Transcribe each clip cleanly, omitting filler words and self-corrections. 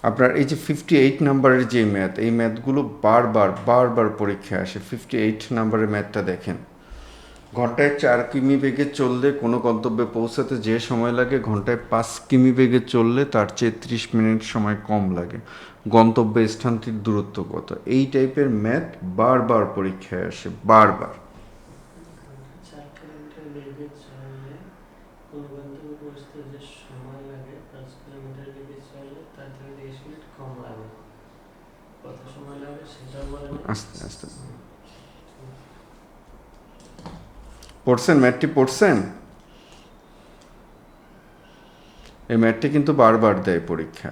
আপনার এই যে 58 নাম্বারের যে ম্যাথ, এই ম্যাথগুলো বারবার পরীক্ষায় আসে। 58 নাম্বারের ম্যাথটা দেখেন, ঘন্টায় 4 কিমি বেগে চললে কোনো গন্তব্যে পৌঁছাতে যে সময় লাগে ঘন্টায় 5 কিমি বেগে চললে তার চেয়ে 30 মিনিট সময় কম লাগে। গন্তব্য স্থানটির দূরত্ব কত? এই টাইপের ম্যাথ বারবার পরীক্ষায় আসে, বারবার। 4 কিলোমিটার বেগে চললে কোন গন্তব্যে পৌঁছতে যে সময় লাগে 5 কিলোমিটার বেগে চললে তার থেকে 30 মিনিট কম লাগে। কত সময় লাগে সেটাও বলে না। আস্তে আস্তে পড়ছেন, ম্যাথটি পড়ছেন? এই ম্যাথটি কিন্তু বারবার দেয় পরীক্ষা।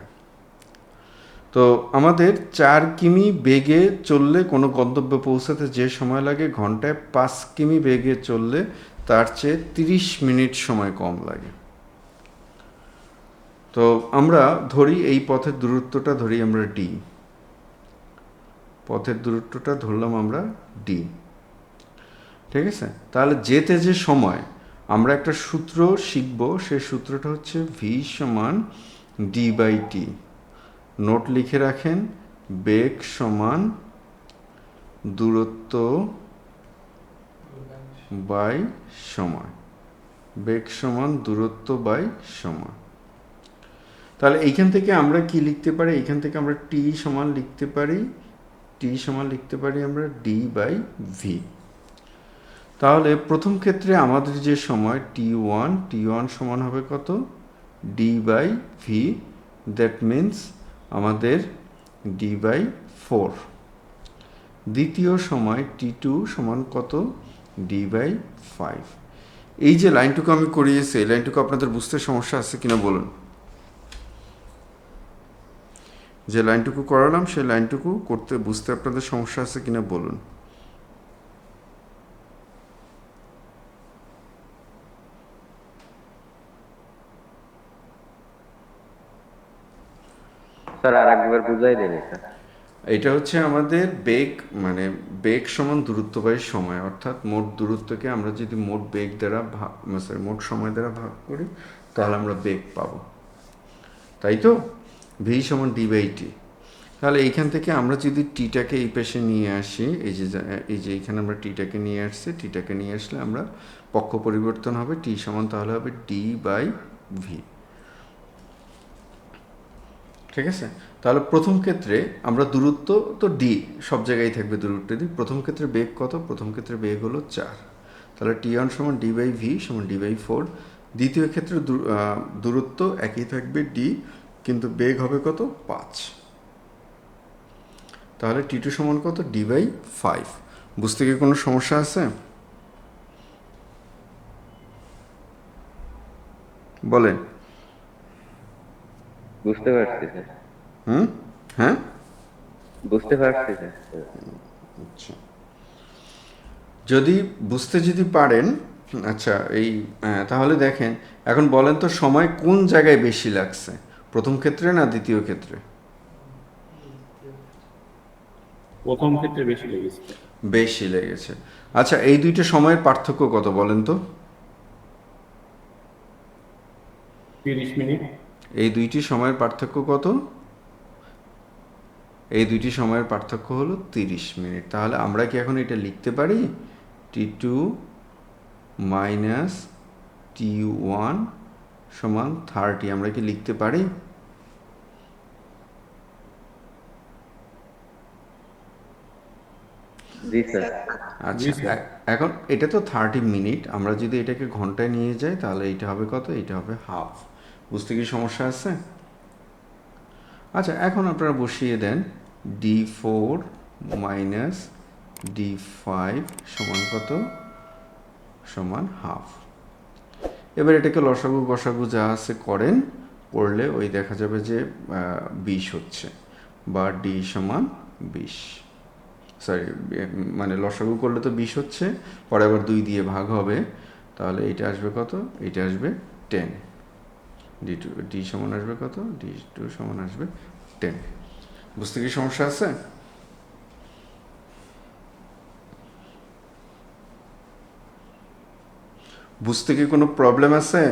তো আমাদের 4 কিমি বেগে চললে কোনো গন্তব্যে পৌঁছাতে যে সময় লাগে ঘন্টায় 5 কিমি বেগে চললে তার চেয়ে 30 মিনিট সময় কম লাগে। তো আমরা ধরি এই পথের দূরত্বটা ধরি আমরা ডি, পথের দূরত্বটা ধরলাম আমরা ডি, ঠিক আছে? তাহলে যেতে যে সময় আমরা একটা সূত্র শিখব, সেই সূত্রটা হচ্ছে ভি সমান ডি বাই টি। নোট লিখে রাখেন, বেগ সমান দূরত্ব বাই সময়, বেগ সমান দূরত্ব বাই সময়। তাহলে এইখান থেকে আমরা কি লিখতে পারি? এইখান থেকে আমরা টি সমান লিখতে পারি, টি সমান লিখতে পারি আমরা ডি বাই ভি। তাহলে প্রথম ক্ষেত্রে আমাদের যে সময় টি ওয়ান সমান হবে কত? D by v, that means আমাদের ডি বাই 4। দ্বিতীয় সময় টি2 সমান কত? D by 5। এই যে লাইনটুকু আমি করিয়েছি, এই লাইনটুকু আপনাদের বুঝতে সমস্যা আছে কিনা বলুন। যে লাইনটুকু করালাম সেই লাইনটুকু করতে বুঝতে আপনাদের সমস্যা আছে কিনা বলুন। স্যার আরেকবার বুঝাই দেন এটা। এটা হচ্ছে আমাদের বেগ, মানে বেগ সমান দূরত্ব বাই সময়, অর্থাৎ মোট দূরত্বকে আমরা যদি মোট বেগ দ্বারা ভাগ, সরি মোট সময় দ্বারা ভাগ করি তাহলে আমরা বেগ পাবো, তাই তো? ভি সমান ডি বাই টি। তাহলে এইখান থেকে আমরা যদি টিটাকে এই পাশে নিয়ে আসি, এই যে এইখানে আমরা টিটাকে নিয়ে আসছি, টিটাকে নিয়ে আসলে আমরা পক্ষ পরিবর্তন হবে, টি সমান তাহলে হবে ডি বাই ভি, ঠিক আছে? তাহলে প্রথম ক্ষেত্রে আমরা দূরত্ব তো ডি, সব জায়গায় থাকবে দূরত্ব ডি। প্রথম ক্ষেত্রে বেগ কত? প্রথম ক্ষেত্রে বেগ হলো 4, তাহলে টি1 সমান ডি বাই ভি সমান ডি বাই 4। দ্বিতীয় ক্ষেত্রে দূরত্ব একই থাকবে ডি, কিন্তু বেগ হবে কত? 5। তাহলে টি2 সমান কত? D by 5। বুঝতে কি কোনো সমস্যা আছে বলেন? বুঝতে পারছি স্যার। হ্যাঁ, বুঝতে পারছি স্যার। আচ্ছা, যদি বুঝতে যদি পারেন, আচ্ছা এই তাহলে দেখেন, এখন বলেন তো সময় কোন জায়গায় বেশি লাগছে, প্রথম ক্ষেত্রে না দ্বিতীয় ক্ষেত্রে? প্রথম ক্ষেত্রে বেশি লেগেছে। বেশি লেগেছে। আচ্ছা, এই দুইটা সময়ের পার্থক্য কত বলেন তো? 30 মিনিট। এই দুইটি সময়ের পার্থক্য কত? এই দুইটি সময়ের পার্থক্য হলো 30 মিনিট। তাহলে আমরা কি এখন এটা লিখতে পারি? টি2 মাইনাস টি1 সমান 30, আমরা কি লিখতে পারি? জি স্যার। আচ্ছা, এখন এটা তো 30 মিনিট, আমরা যদি এটাকে ঘন্টায় নিয়ে যাই তাহলে এটা হবে কত? এটা হবে হাফ। বুঝতে কি সমস্যা আছে? আচ্ছা, এখন আপনারা বসিয়ে দেন d4 মাইনাস d5 সমান কত? সমান হাফ। এবার এটাকে লসাগু গসাগু যা আছে করেন, করলে ওই দেখা যাবে যে 20 হচ্ছে, বা ডি সমান 20, সরি মানে লসাগু করলে তো 20 হচ্ছে, পরে আবার 2 দিয়ে ভাগ হবে, তাহলে এইটা আসবে কত? এইটা আসবে 10। ডি সমান আসবে কত? d2 সমান আসবে 10। বুঝতে কি সমস্যা আছে? বুঝতে কি কোনো প্রবলেম আছে?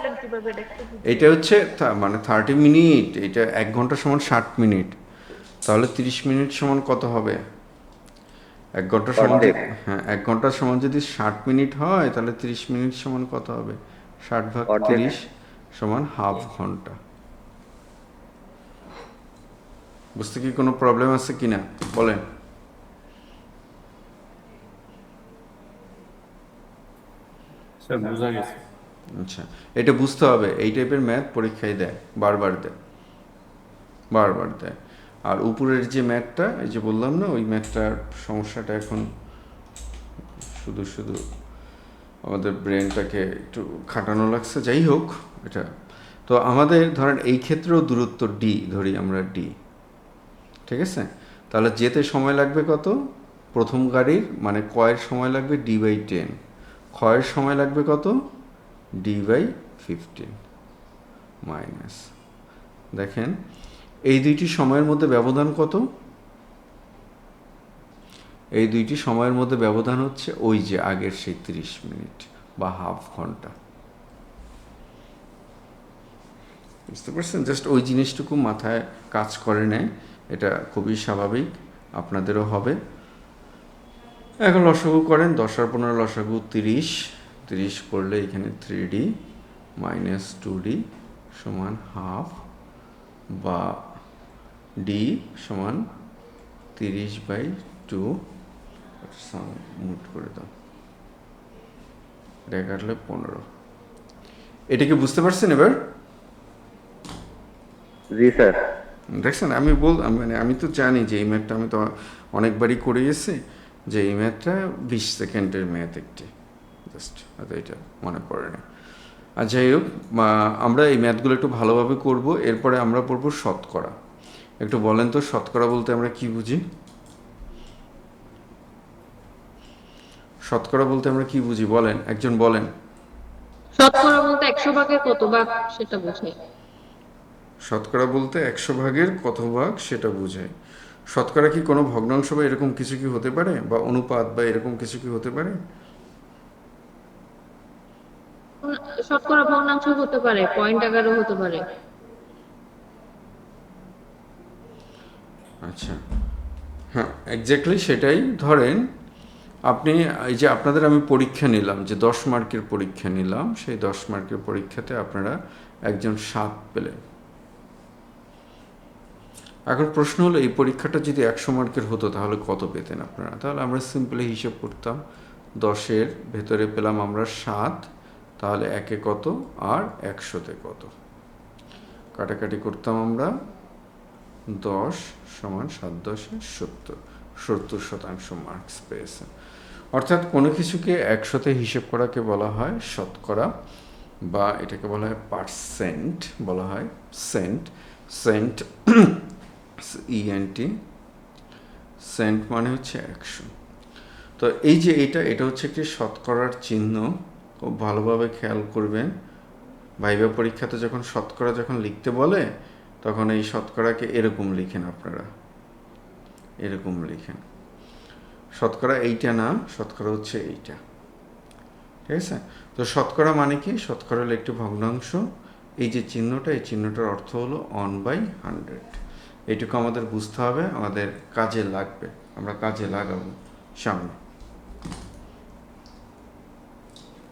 বলবেন কিভাবে এটা একটু বুঝি। এটা হচ্ছে মানে 30 মিনিট, এটা 1 ঘন্টা সমান 60 মিনিট, তাহলে 30 মিনিট সমান কত হবে? 1 ঘন্টা সমান অর্ধেক। হ্যাঁ, 1 ঘন্টা সমান যদি 60 মিনিট হয় তাহলে 30 মিনিট সমান কত হবে? 60 ভাগ অর্ধেক। 30 সমান হাফ ঘন্টা। বুঝতে কি কোনো প্রবলেম আছে কিনা বলেন? স্যার বোঝা গেছে। আচ্ছা, এটা বুঝতে হবে, এই টাইপের ম্যাথ পরীক্ষায় দেয়, বারবার দেয়, বারবার দেয়। আর উপরের যে ম্যাথটা, এই যে বললাম না, ওই ম্যাথটার সমস্যাটা এখন শুধু শুধু আমাদের ব্রেনটাকে একটু খাটানো লাগছে। যাই হোক, এটা তো আমাদের ধরেন এই ক্ষেত্রেও দূরত্ব ডি ধরি আমরা, ডি, ঠিক আছে? তাহলে যেতে সময় লাগবে কত? প্রথম গাড়ির মানে কয়ের সময় লাগবে d/10, ক্ষয়ের সময় লাগবে কত? d/15 মাইনাস, দেখেন এই দুইটি সময়ের মধ্যে ব্যবধান কত? এই দুইটি সময়ের মধ্যে ব্যবধান হচ্ছে ওই যে আগের সেই 30 মিনিট বা হাফ ঘন্টা। বুঝতে পারছেন? জাস্ট ওই জিনিসটুকু মাথায় কাজ করে নেয়, এটা খুবই স্বাভাবিক, আপনাদেরও হবে। এখন লসাগু করেন, 10 আর 15 লসাগু 30, 30 করলে এখানে 3d মাইনাস 2d সমান হাফ, বা d সমান 30/2, মুট করে দাও, এটা কাটলে 15। এটা কি বুঝতে পারছেন এবার? জি স্যার। দেখছেন, মানে আমি তো জানি যে এই ম্যাথটা আমি তো অনেকবারই করে গেছি, যে এই ম্যাথটা 20 সেকেন্ডের ম্যাথ একটি, জাস্ট হয়তো এটা মনে পড়ে না। আর যাই হোক, আমরা এই ম্যাথগুলো একটু ভালোভাবে করব। এরপরে আমরা পড়বো শতকরা। একটু বলেন তো, শতকরা বলতে আমরা কি বুঝি? শতকরা বলতে আমরা কি বুঝি বলেন, একজন বলেন। শতকরা বলতে 100 ভাগের কত ভাগ সেটা বোঝায়। শতকরা বলতে 100 ভাগের কত ভাগ সেটা বোঝায়। শতকরা কি কোনো ভগ্নাংশ বা এরকম কিছু কি হতে পারে, বা অনুপাত বা এরকম কিছু কি হতে পারে? শতকরা ভগ্নাংশ হতে পারে, পয়েন্ট আকারেও হতে পারে। আচ্ছা, হ্যাঁ, এক্স্যাক্টলি সেটাই। ধরেন আপনি, এই যে আপনাদের আমি পরীক্ষা নিলাম, যে 10 মার্কের পরীক্ষা নিলাম, সেই 10 মার্কের পরীক্ষাতে আপনারা একজন 7 পেলেন। এখন প্রশ্ন হলো, এই পরীক্ষাটা যদি 100 মার্কের হতো তাহলে কত পেতেন আপনারা? তাহলে আমরা সিম্পলি হিসেব করতাম, 10-এর ভেতরে পেলাম আমরা 7, তাহলে 1-এ কত আর 100-তে কত, কাটাকাটি করতাম আমরা, 10 সমান 7×10 70% মার্কস পেয়েছেন। অর্থাৎ কোনো কিছুকে 100-তে হিসেব করাকে বলা হয় শতকরা, বা এটাকে বলা হয় পার্সেন্ট, বলা হয় সেন্ট, সেন্ট ENT, সেন্ট মানে হচ্ছে 100। তো এই যে এটা হচ্ছে একটি শতকরার চিহ্ন, খুব ভালোভাবে খেয়াল করবেন। ভাইবা পরীক্ষাতে যখন শতকরা যখন লিখতে বলে, তখন এই শতকরাকে এরকম লিখেন আপনারা, এরকম লিখেন। শতকরা এইটা না, শতকরা হচ্ছে এইটা, ঠিক আছে? তো শতকরা মানে কি? শতকরা হলো একটি ভগ্নাংশ। এই যে চিহ্নটা, এই চিহ্নটার অর্থ হলো 1/100। এইটুকু আমাদের বুঝতে হবে, আমাদের কাজে লাগবে, আমরা কাজে লাগাবো সামনে।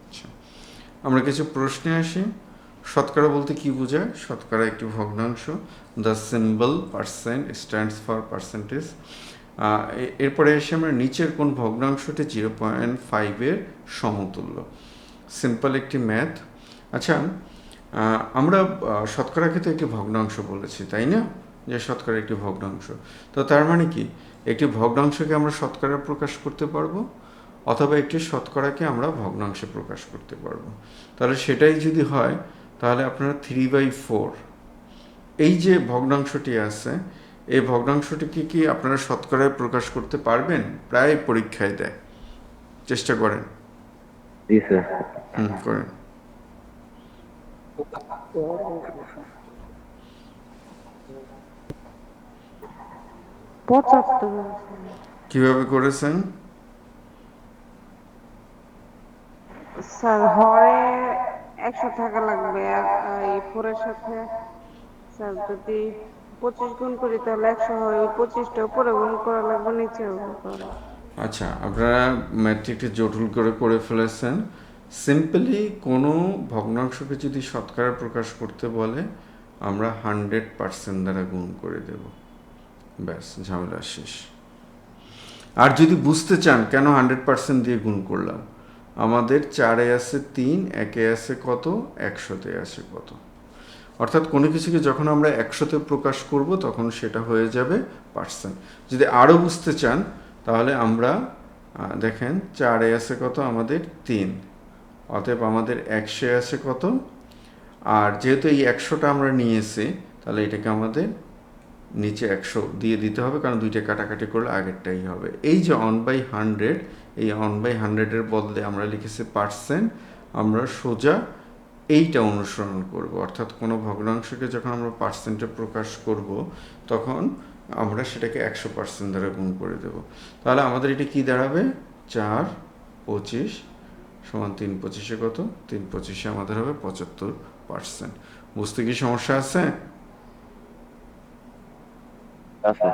আচ্ছা, আমরা কিছু প্রশ্নে আসি। শতকরা বলতে কি বোঝায়? শতকরা একটি ভগ্নাংশ। The symbol percent stands for percentage. এরপরে এসে আমরা নিচের কোন ভগ্নাংশটি 0.5-এর সমতুল্য? সিম্পল একটি ম্যাথ। আচ্ছা, আমরা শতকরাকে তো একটি ভগ্নাংশ বলেছি, তাই না? যে শতকরা একটি ভগ্নাংশ, তো তার মানে কি একটি ভগ্নাংশকে আমরা শতকরা প্রকাশ করতে পারবো, অথবা একটি শতকরাকে আমরা ভগ্নাংশে প্রকাশ করতে পারবো। তাহলে সেটাই যদি হয়, তাহলে আপনারা 3/4 এই যে ভগ্নাংশটি আছে, এই ভগ্নাংশটিকে কি আপনারা শতকরায় প্রকাশ করতে পারবেন? প্রায় পরীক্ষায় দেয়, চেষ্টা করেন। জি স্যার। করেন। কিভাবে করেছেন? স্যার হরে 100 টাকা লাগবে। আর এই 4 এর সাথে স্যার যদি 25 গুণ করি তাহলে 100 হয়। ওই 25টা উপরে গুণ করা লাগবে, নিচেও গুণ করা লাগবে। আচ্ছা, আপনারা ম্যাথটি একটু জটিল করে ফেলেছেন। সিম্পলি কোনো ভগ্নাংশকে যদি শতকরা প্রকাশ করতে বলে আমরা 100% দ্বারা গুণ করে দেব, ব্যাস ঝামেলা শেষ। আর যদি বুঝতে চান কেন 100% দিয়ে গুণ করলাম, আমাদের 4-এ আছে 3, 1-এ আছে কত, 100-তে আছে কত। অর্থাৎ কোনো কিছুকে যখন আমরা 100-তে প্রকাশ করব তখন সেটা হয়ে যাবে পার্সেন্ট। যদি আরও বুঝতে চান তাহলে আমরা দেখেন 4-এ আছে কত, আমাদের 3, অতএব আমাদের 100-এ আছে কত। আর যেহেতু এই 100টা আমরা নিয়েছি তাহলে এটাকে আমাদের নিচে 100 দিয়ে দিতে হবে, কারণ দুইটা কাটাকাটি করলে আগেরটাই হবে। এই যে 1/100, এই 1/100-এর বদলে আমরা লিখেছি পার্সেন্ট। আমরা সোজা এইটা অনুসরণ করব, অর্থাৎ কোনো ভগ্নাংশকে যখন আমরা পার্সেন্টে প্রকাশ করব তখন আমরা সেটাকে 100% দ্বারা গুণ করে দেব। তাহলে আমাদের এটা কি দাঁড়াবে, 4/25 সমান 3/25-এ কত, 3/25-এ আমাদের হবে 75%। বুঝতে কি সমস্যা আছে? আছে।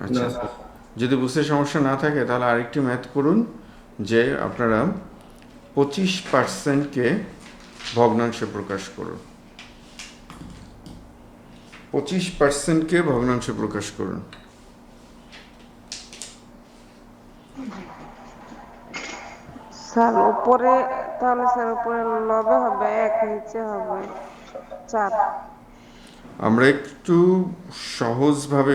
আচ্ছা, যদি বুঝতে সমস্যা না থাকে তাহলে আরেকটি ম্যাথ করুন, যে আপনারা 25%কে ভগ্নাংশে প্রকাশ করুন। 25%কে ভগ্নাংশে প্রকাশ করুন। স্যার উপরে, তাহলে স্যার উপরে লবে হবে 1, নিচে হবে 4। আমরা একটু সহজভাবে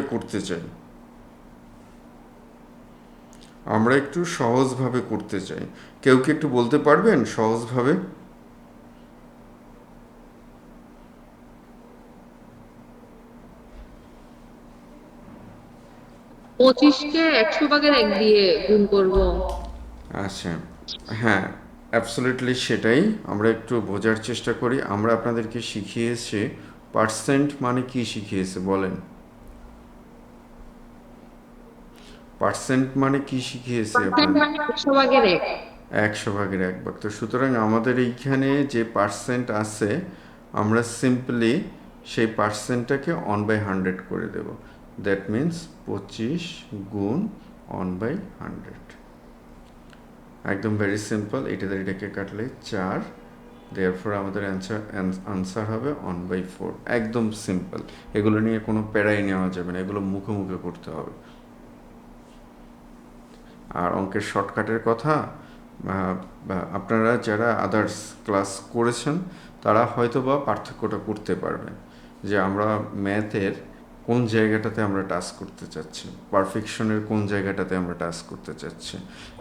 করতে চাই, কেউ কি একটু বলতে পারবেন সহজভাবে? 25-কে 100 ভাগের 1 দিয়ে গুণ করব। আচ্ছা, হ্যাঁ, অ্যাবসলিউটলি সেটাই। আমরা একটু বোঝার চেষ্টা করি। আমরা আপনাদেরকে শিখিয়েছি পার্সেন্ট মানে কি, শিখিয়েছে বলেন। পার্সেন্ট মানে কি শিখিয়েছি পার্সেন্ট আপনাদের? মানে 100 ভাগের 1। 100/1 তো সুতরাং আমাদের এইখানে যে পার্সেন্ট আছে আমরা সিম্পলি সেই পার্সেন্টটাকে 1/100 করে দেব। দ্যাট মিন্স 25 গুণ 1/100। একদম ভেরি সিম্পল। এটাকে কাটলে 4, দেয়ারফর আমাদের আনসার হবে 1/4। একদম সিম্পল, এগুলো নিয়ে কোনো প্যারাই নেওয়া যাবে না, এগুলো মুখে মুখে করতে হবে। আর অঙ্কের শর্টকাটের কথা, আপনারা যারা আদার্স ক্লাস করেছেন তারা হয়তো বা পার্থক্যটা করতে পারবেন, যে আমরা ম্যাথের কোন জায়গাটাতে আমরা টাচ করতে চাচ্ছি, পারফেকশনের কোন জায়গাটাতে আমরা টাচ করতে চাচ্ছি।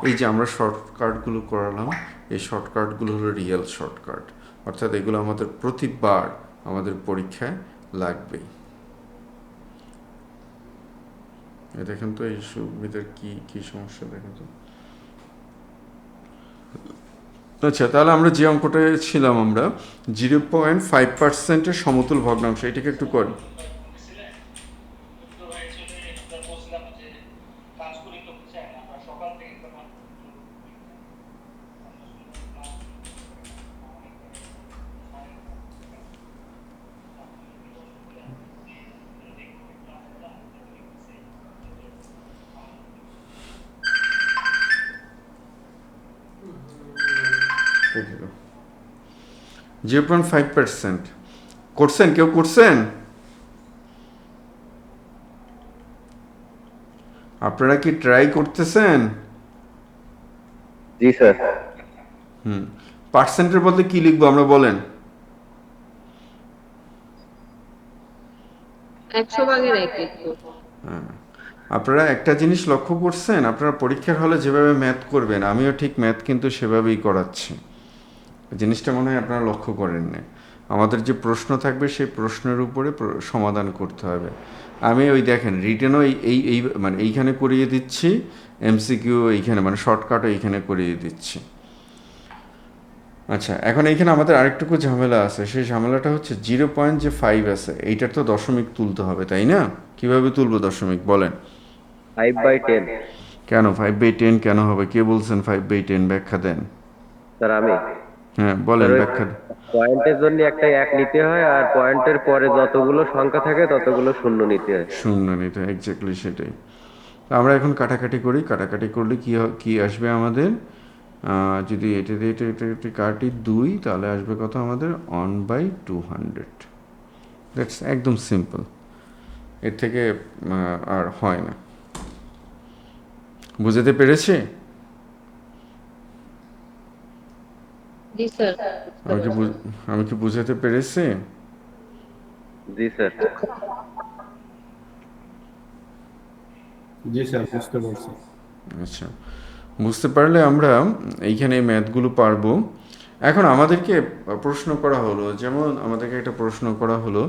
এই যে আমরা শর্টকাটগুলো করালাম, এই শর্টকাটগুলো হলো রিয়েল শর্টকাট, অর্থাৎ এগুলো আমাদের প্রতিবার আমাদের পরীক্ষায় লাগবেই। দেখেন তো এই সুবিধার কি সমস্যা, দেখেন তো। আচ্ছা, তাহলে আমরা যে অঙ্কটা ছিলাম, আমরা 0.5%-এর সমতুল ভগ্নাংশ, এটাকে একটু করি। হুম, 0.5% করছেন, কেউ করছেন? আপনারা কি ট্রাই করতেছেন? জি স্যার। পার্সেন্টের বদলে কি লিখবো আমরা, বলেন। 100 ভাগের 1 লিখব। আপনারা একটা জিনিস লক্ষ্য করছেন, আপনারা পরীক্ষার হলে যেভাবে ম্যাথ করবেন, আমিও ঠিক ম্যাথ কিন্তু সেভাবেই করাচ্ছি। জিনিসটা মনে হয় আপনারা লক্ষ্য করেন না। আমাদের যে প্রশ্ন থাকবে সেই প্রশ্নের উপরে সমাধান করতে হবে। আমি ওই দেখেন রিটেনও এই মানে এইখানে করিয়ে দিচ্ছি, এমসিকিউ এইখানে মানে শর্টকাটও এইখানে করিয়ে দিচ্ছি। আচ্ছা, এখন এইখানে আমাদের আরেকটুকু ঝামেলা আছে। সেই ঝামেলাটা হচ্ছে 0.5 আছে, এইটার তো দশমিক তুলতে হবে, তাই না? কিভাবে তুলবো দশমিক, বলেন। 5/10। কেন 5/10 কেন হবে? কে বলছেন 5/10? ব্যাখ্যা দেন। স্যার আমি। হ্যাঁ বলেন স্যার ওই ব্যাখ্যা। পয়েন্টের জন্য একটা এক নিতে হয়, আর পয়েন্টের পরে যতগুলো সংখ্যা থাকে ততগুলো শূন্য নিতে হয়। শূন্য নিতে এক্স্যাক্টলি সেটাই। তো আমরা এখন কাটাকাটি করি, কাটাকাটি করলে কি আসবে আমাদের? যদি এটা দিয়ে এটা কাটি 2, তাহলে আসবে কত আমাদের? 1/200। দ্যাটস একদম সিম্পল, এর থেকে আর হয় না। বুঝতে পেরেছি? জি স্যার, বুঝতে আমি কি পারছি। আমি কি বুঝাতে পেরেছি? জি স্যার। জি স্যার, বুঝতে পারছি। আচ্ছা, বুঝতে পারলে আমরা এইখানে এই ম্যাথগুলো পারবো। এখন আমাদেরকে প্রশ্ন করা হলো, যেমন আমাদেরকে একটা প্রশ্ন করা হলো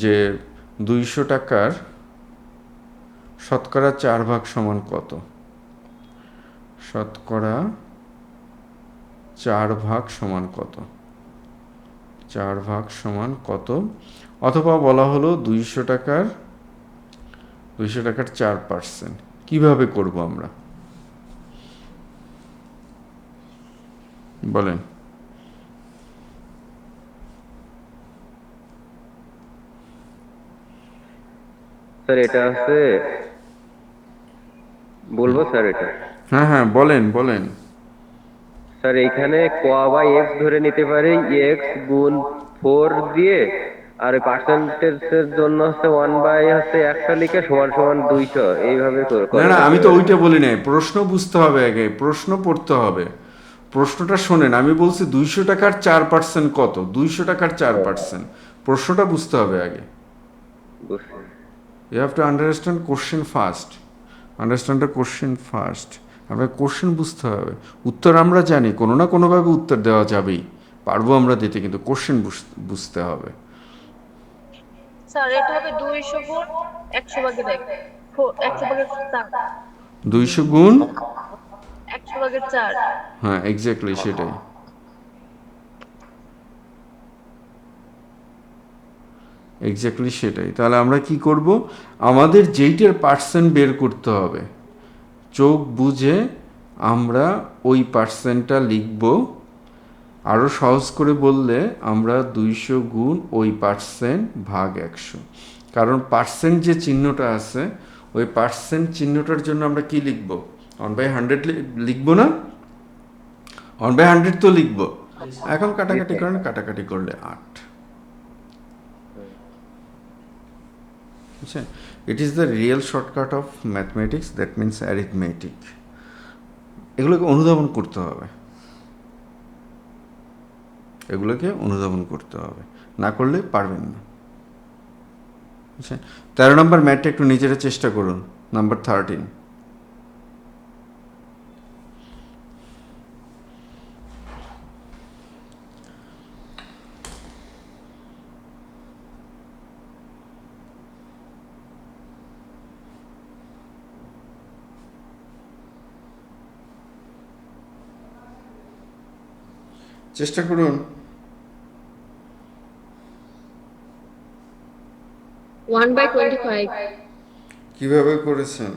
যে 200 টাকার শতকরা 4 ভাগ সমান কত? শতকরা 4 ভাগ সমান কত? 4 ভাগ সমান কত? অথবা বলা হলো 200 টাকার 4%। কিভাবে করব আমরা, বলেন? স্যার এটা হচ্ছে, বলবো স্যার এটা? হ্যাঁ হ্যাঁ, বলেন বলেন। স্যার এইখানে ক বাই এক্স ধরে নিতে পারি, এক্স গুণ 4 দিয়ে, আর ওই পার্সেন্টেজের জন্য হচ্ছে 1 বাই হচ্ছে 100 লিখে সমান সমান 200, এইভাবে না করা না, আমি যেতে তো পারে। ওইটা বলি নাই, প্রশ্ন বুঝতে হবে আগে, প্রশ্ন পড়তে হবে। প্রশ্নটা শোনেন, আমি বলছি 200 টাকার 4% কত? 200 টাকার 4%, প্রশ্নটা বুঝতে হবে আগে। বুঝছি। You have to understand question first, understand the question first. আপনাকে কোশ্চেন বুঝতে হবে। উত্তর আমরা জানি, কোনো না কোনোভাবে উত্তর দেওয়া যাবেই, পারবো আমরা দিতে, কিন্তু কোশ্চেন বুঝতে হবে। স্যার এটা হবে 200 গুণ 100 ভাগের 1, 100 ভাগের 4, 200 গুণ, 100 ভাগের 4। হ্যাঁ এক্স্যাক্টলি সেটাই, এক্স্যাক্টলি সেটাই। তাহলে আমরা কি করব? আমাদের যেইটার পার্সেন্ট বের করতে হবে, চোখ বুঝে আমরা ওই পার্সেন্টটা লিখব। আরও সহজ করে বললে আমরা 200 গুণ ওই পার্সেন্ট ভাগ 100। কারণ পার্সেন্ট যে চিহ্নটা আছে, ওই পার্সেন্ট চিহ্নটার জন্য আমরা কি লিখব? 1/100 লিখব না? 1/100 তো লিখব। এখন জি কাটাকাটি স্যার। করেন, কাটাকাটি করলে 8। আচ্ছা, it is the real shortcut of mathematics, that means arithmetic. এগুলোকে অনুধাবন করতে হবে, এগুলোকে অনুধাবন করতে হবে, না করলে পারবেন না। আচ্ছা, 13 নম্বর ম্যাথটা একটু নিজেরা চেষ্টা করুন, নাম্বার 13। চেষ্টা করুন। 1/25। কিভাবে করেছেন?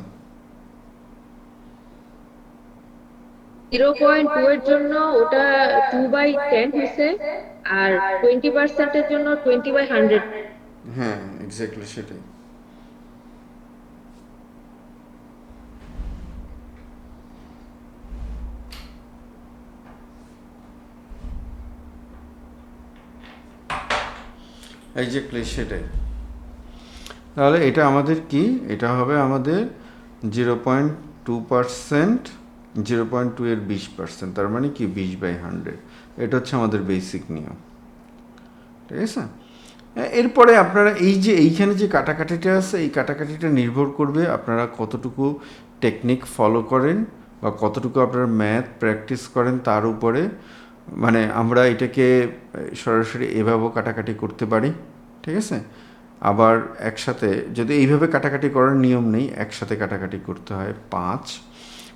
0.2 এর জন্য ওটা 2/10 হয়েছে, আর 20% এর জন্য 20/100। হ্যাঁ এক্স্যাক্টলি সেটাই। এক্স্যাক্টলি সেটাই। তাহলে এটা আমাদের কি? এটা হবে আমাদের 0.2%, 0.2 এর 20%, তার মানে কি 20/100। এটা হচ্ছে আমাদের বেসিক নিয়ম, ঠিক আছে? এরপরে আপনারা এই যে এইখানে যে কাটাকাটিটা আছে, এই কাটাকাটিটা নির্ভর করবে আপনারা কতটুকু টেকনিক ফলো করেন বা কতটুকু আপনারা ম্যাথ প্র্যাকটিস করেন তার উপরে। মানে আমরা এটাকে সরাসরি এভাবেও কাটাকাটি করতে পারি, ঠিক আছে? আবার একসাথে যদি এইভাবে কাটাকাটি করার নিয়ম নেই, একসাথে কাটাকাটি করতে হয়।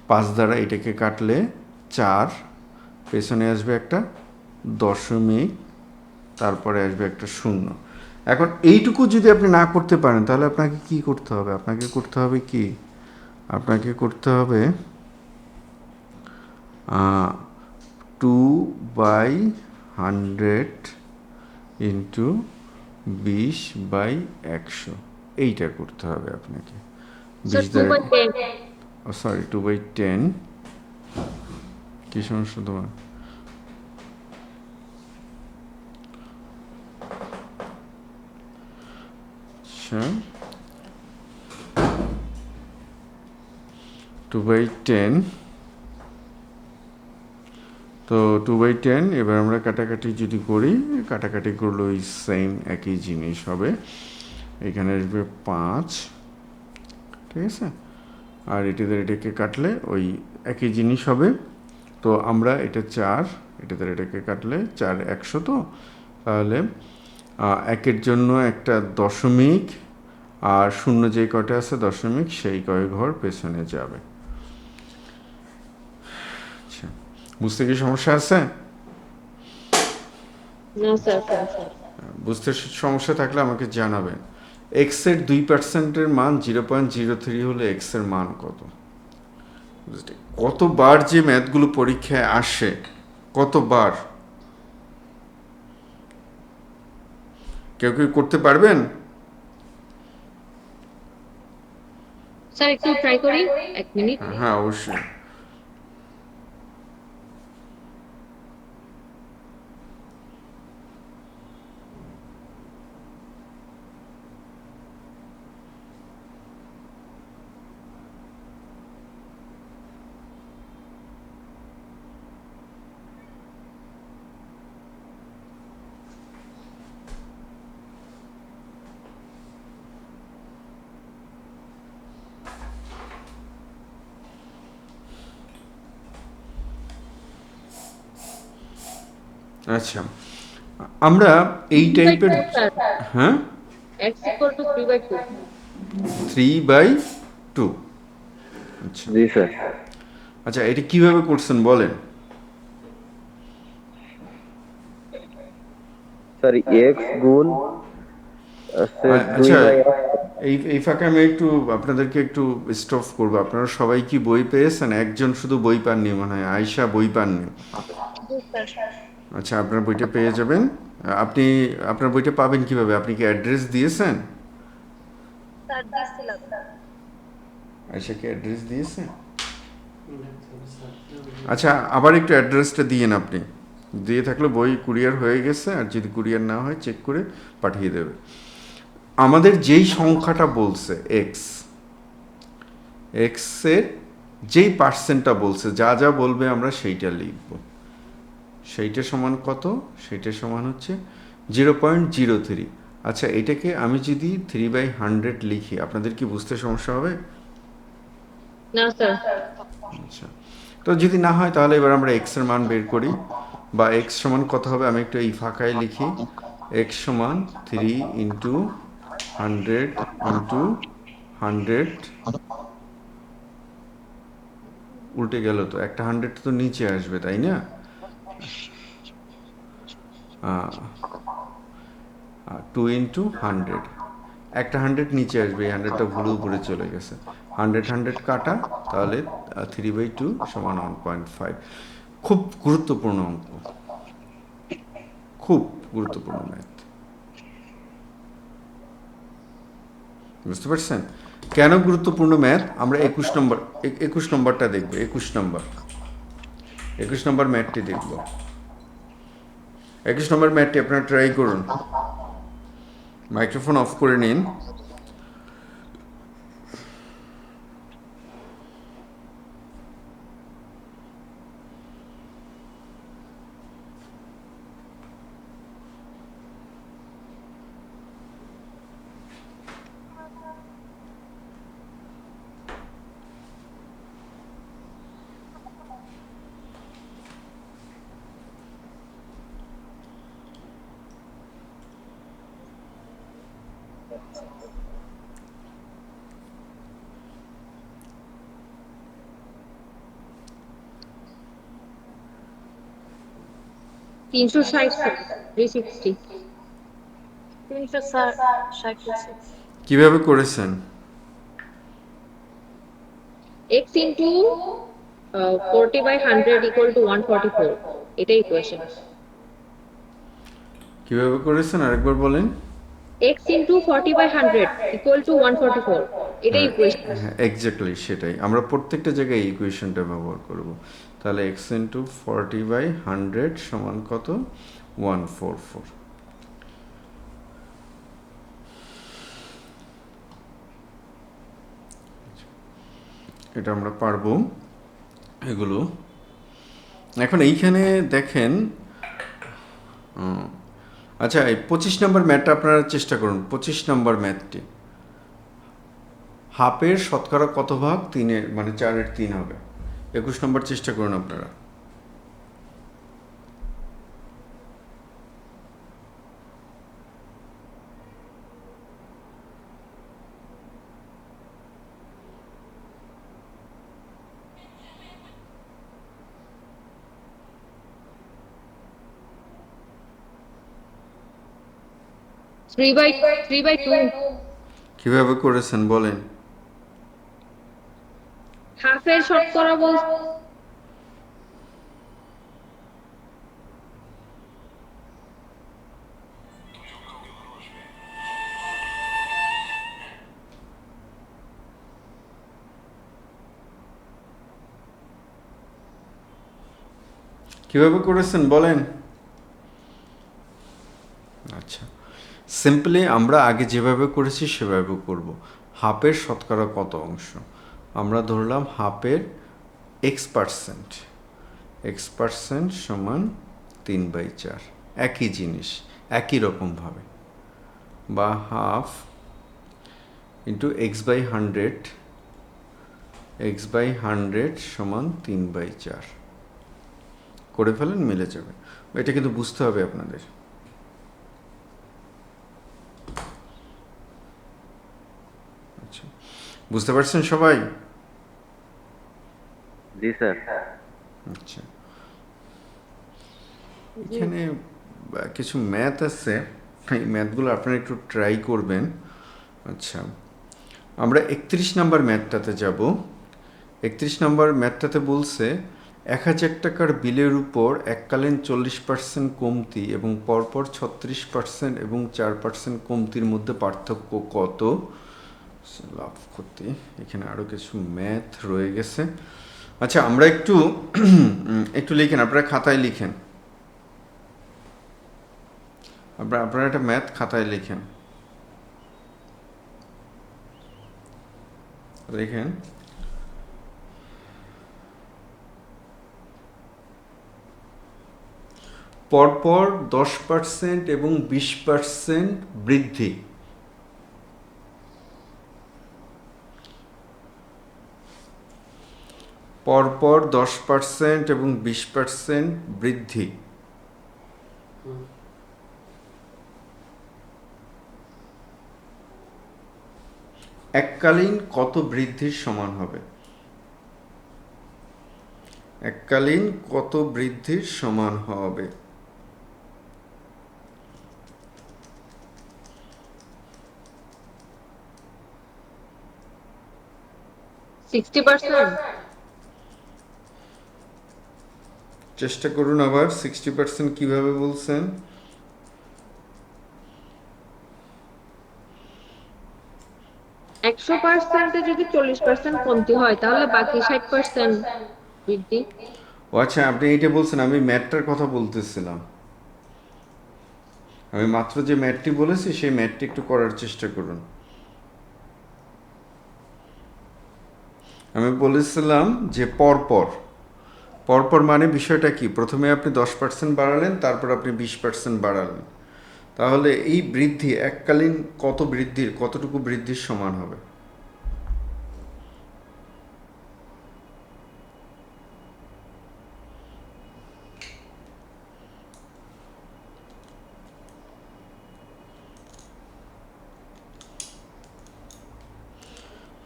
5 দ্বারা এটাকে কাটলে 4, পেছনে আসবে একটা দশমিক, তারপরে আসবে একটা 0। এখন এইটুকু যদি আপনি না করতে পারেন, তাহলে আপনাকে কি করতে হবে? আপনাকে করতে হবে কি? আপনাকে করতে হবে 2/5 100 ইন্টু 20/100, এইটা করতে হবে আপনাকে। স্যার 20 2 দ্বারা, বাই 10 সরি 2/10, কি সমস্যা তোমার? আচ্ছা 2/10, তো 2/10 এবার আমরা কাটাকাটি যদি করি, কাটাকাটি করলে ওই সেম একই জিনিস হবে। এখানে আসবে 5, ঠিক আছে, আর এটাতে এটাকে কাটলে ওই একই জিনিস হবে। তো আমরা এটা 4, এটাতে এটাকে কাটলে 4 100, তো তাহলে একের জন্য একটা দশমিক, আর শূন্য যে কয়টা আছে দশমিক, সেই কয় ঘর পেছনে যাবে। আচ্ছা, বুঝতে কি সমস্যা আছে? না স্যার সমস্যা নেই। বুঝতে সমস্যা থাকলে আমাকে জানাবেন। এক্সের 2%-এর মান 0.03 হলে এক্সের মান কত? কতবার যে ম্যাথগুলো পরীক্ষায় আসে, কতবার, কেউ কেউ করতে পারবেন? স্যার একটু ট্রাই করি, 1 মিনিট। হ্যাঁ অবশ্যই। আচ্ছা, আমরা এই 3 বাই টাইপের, 2 স্যার, হ্যাঁ x equal to 3 বাই 2। 3/2, আচ্ছা জি স্যার। আচ্ছা, এটা কিভাবে করছেন বলেন? স্যার এক্স গুণ আছে 2 আচ্ছা, বাই এই এই ফাঁকে আমি একটু আপনাদেরকে একটু স্টপ করবো। আপনারা সবাই কি বই পেয়েছেন? একজন শুধু বই পাননি মনে হয়, আয়শা বই পাননি। আচ্ছা, আপনার বইটা পেয়ে যাবেন। আপনি আপনার বইটা পাবেন কিভাবে? আপনি কি অ্যাড্রেস দিয়েছেন? আয়শা কি অ্যাড্রেস দিয়েছে? দেখতে হবে স্যার। আচ্ছা, আবার একটু অ্যাড্রেসটা দিয়েন আপনি। দিয়ে থাকলে বই কুরিয়ার হয়ে গেছে, আর যদি কুরিয়ার না হয় চেক করে পাঠিয়ে দেবে। আমাদের যেই সংখ্যাটা বলছে এক্স, এক্সের যেই পার্সেন্টটা বলছে, যা যা বলবে আমরা সেইটা লিখব। সেইটা সমান কত? সেইটা সমান হচ্ছে 0.03। আচ্ছা, এটাকে আমি যদি 3/100 লিখি, আপনাদের কি বুঝতে সমস্যা হবে? না স্যার। আচ্ছা, তো যদি না হয় তাহলে এবার আমরা এক্স এর মান বের করি। বা এক্স সমান কত হবে, আমি একটু এই ফাঁকায় লিখি। এক্স সমান 3 ইন্টু 100 ইন্টু 100, উল্টে গেল তো, একটা 100 তো নিচে আসবে তাই না? 2 ইন্টু 100, একটা 100 নিচে আসবে, এই 100টা ভুলে উপরে চলে গেছে। 100 কাটা, তাহলে 3/2 সমান 1.5। খুব গুরুত্বপূর্ণ অঙ্ক, খুব গুরুত্বপূর্ণ ম্যাথ। বুঝতে পারছেন কেন গুরুত্বপূর্ণ ম্যাথ? আমরা 21 নম্বরটা দেখবো। 21 নম্বর ম্যাথটি দেখব। 21 নম্বর ম্যাথটি আপনারা ট্রাই করুন। মাইক্রোফোন অফ করে নিন। তিনশো ষাট স্যার, 360। 360 কিভাবে করেছেন? x into 40/100 equal to 144, এটাই ইকুয়েশন। কিভাবে করেছেন আরেকবার বলেন। x into 40/100 equal to 144, এটাই হ্যাঁ, ইকুয়েশন। হ্যাঁ, এক্স্যাক্টলি সেটাই আমরা প্রত্যেকটা জায়গায় এই ইকুয়েশনটা ব্যবহার করব। তাহলে এক্স ইন্টু 40/100 সমান কত? 144। এটা আমরা পারবো এগুলো। এখন এইখানে দেখেন, আচ্ছা এই 25 নম্বর ম্যাথটা আপনারা চেষ্টা করুন। 25 নম্বর ম্যাথটি হাফের শতকরা কত ভাগ? 3-এর মানে 4-এর 3 হবে। 21 নম্বর চেষ্টা করুন আপনারা। Three by two. কিভাবে করেছেন বলেন। হাফের শতকরা বল কিভাবে করেছেন বলেন। আচ্ছা, সিম্পলি আমরা আগে যেভাবে করেছি সেভাবে করব। হাফের শতকরা কত অংশ? আমরা ধরলাম হাফের x%, x% সমান 3/4। একই জিনিস একই রকমভাবে, বা হাফ ইন্টু x/100, x/100 সমান 3/4 করে ফেলেন, মিলে যাবে। এটা কিন্তু বুঝতে হবে আপনাদের। আচ্ছা, বুঝতে পারছেন সবাই? জি স্যার। আচ্ছা, এখানে কিছু ম্যাথ আছে, এই ম্যাথগুলো আপনারা একটু ট্রাই করবেন। আচ্ছা, আমরা 31 নম্বর ম্যাথটাতে যাব। 31 নম্বর ম্যাথটাতে বলছে 1000 টাকার বিলের উপর এককালীন 40% কমতি এবং পরপর 36% এবং 4% কমতির মধ্যে পার্থক্য কত? লাভ ক্ষতি, এখানে আরও কিছু ম্যাথ রয়ে গেছে। আচ্ছা, আমরা একটু একটু লিখেন, আপনারা খাতায় লিখেন, আপনারা একটা ম্যাথ খাতায় লিখেন। লিখেন পরপর 10% এবং 20% বৃদ্ধি। পরপর 10% এবং 20% বৃদ্ধি এককালীন কত বৃদ্ধির সমান হবে? এককালীন কত বৃদ্ধির সমান হবে? চেষ্টা করুন আবার। 60% কিভাবে বলছেন? 100%-এ যদি 40% কমতি হয় তাহলে বাকি 60% বৃদ্ধি। ও আচ্ছা, আপনি এইটা বলছেন, আমি ম্যাথটার কথা বলতেছিলাম। আমি মাত্র যে ম্যাথটি বলেছি সেই ম্যাথটি একটু করার চেষ্টা করুন। আমি বলেছিলাম যে পরপর পরপর মানে বিষয়টা কি? প্রথমে আপনি 10% বাড়ালেন, তারপর আপনি 20% বাড়ালেন, তাহলে এই বৃদ্ধি এককালীন কতটুকু বৃদ্ধির সমান হবে?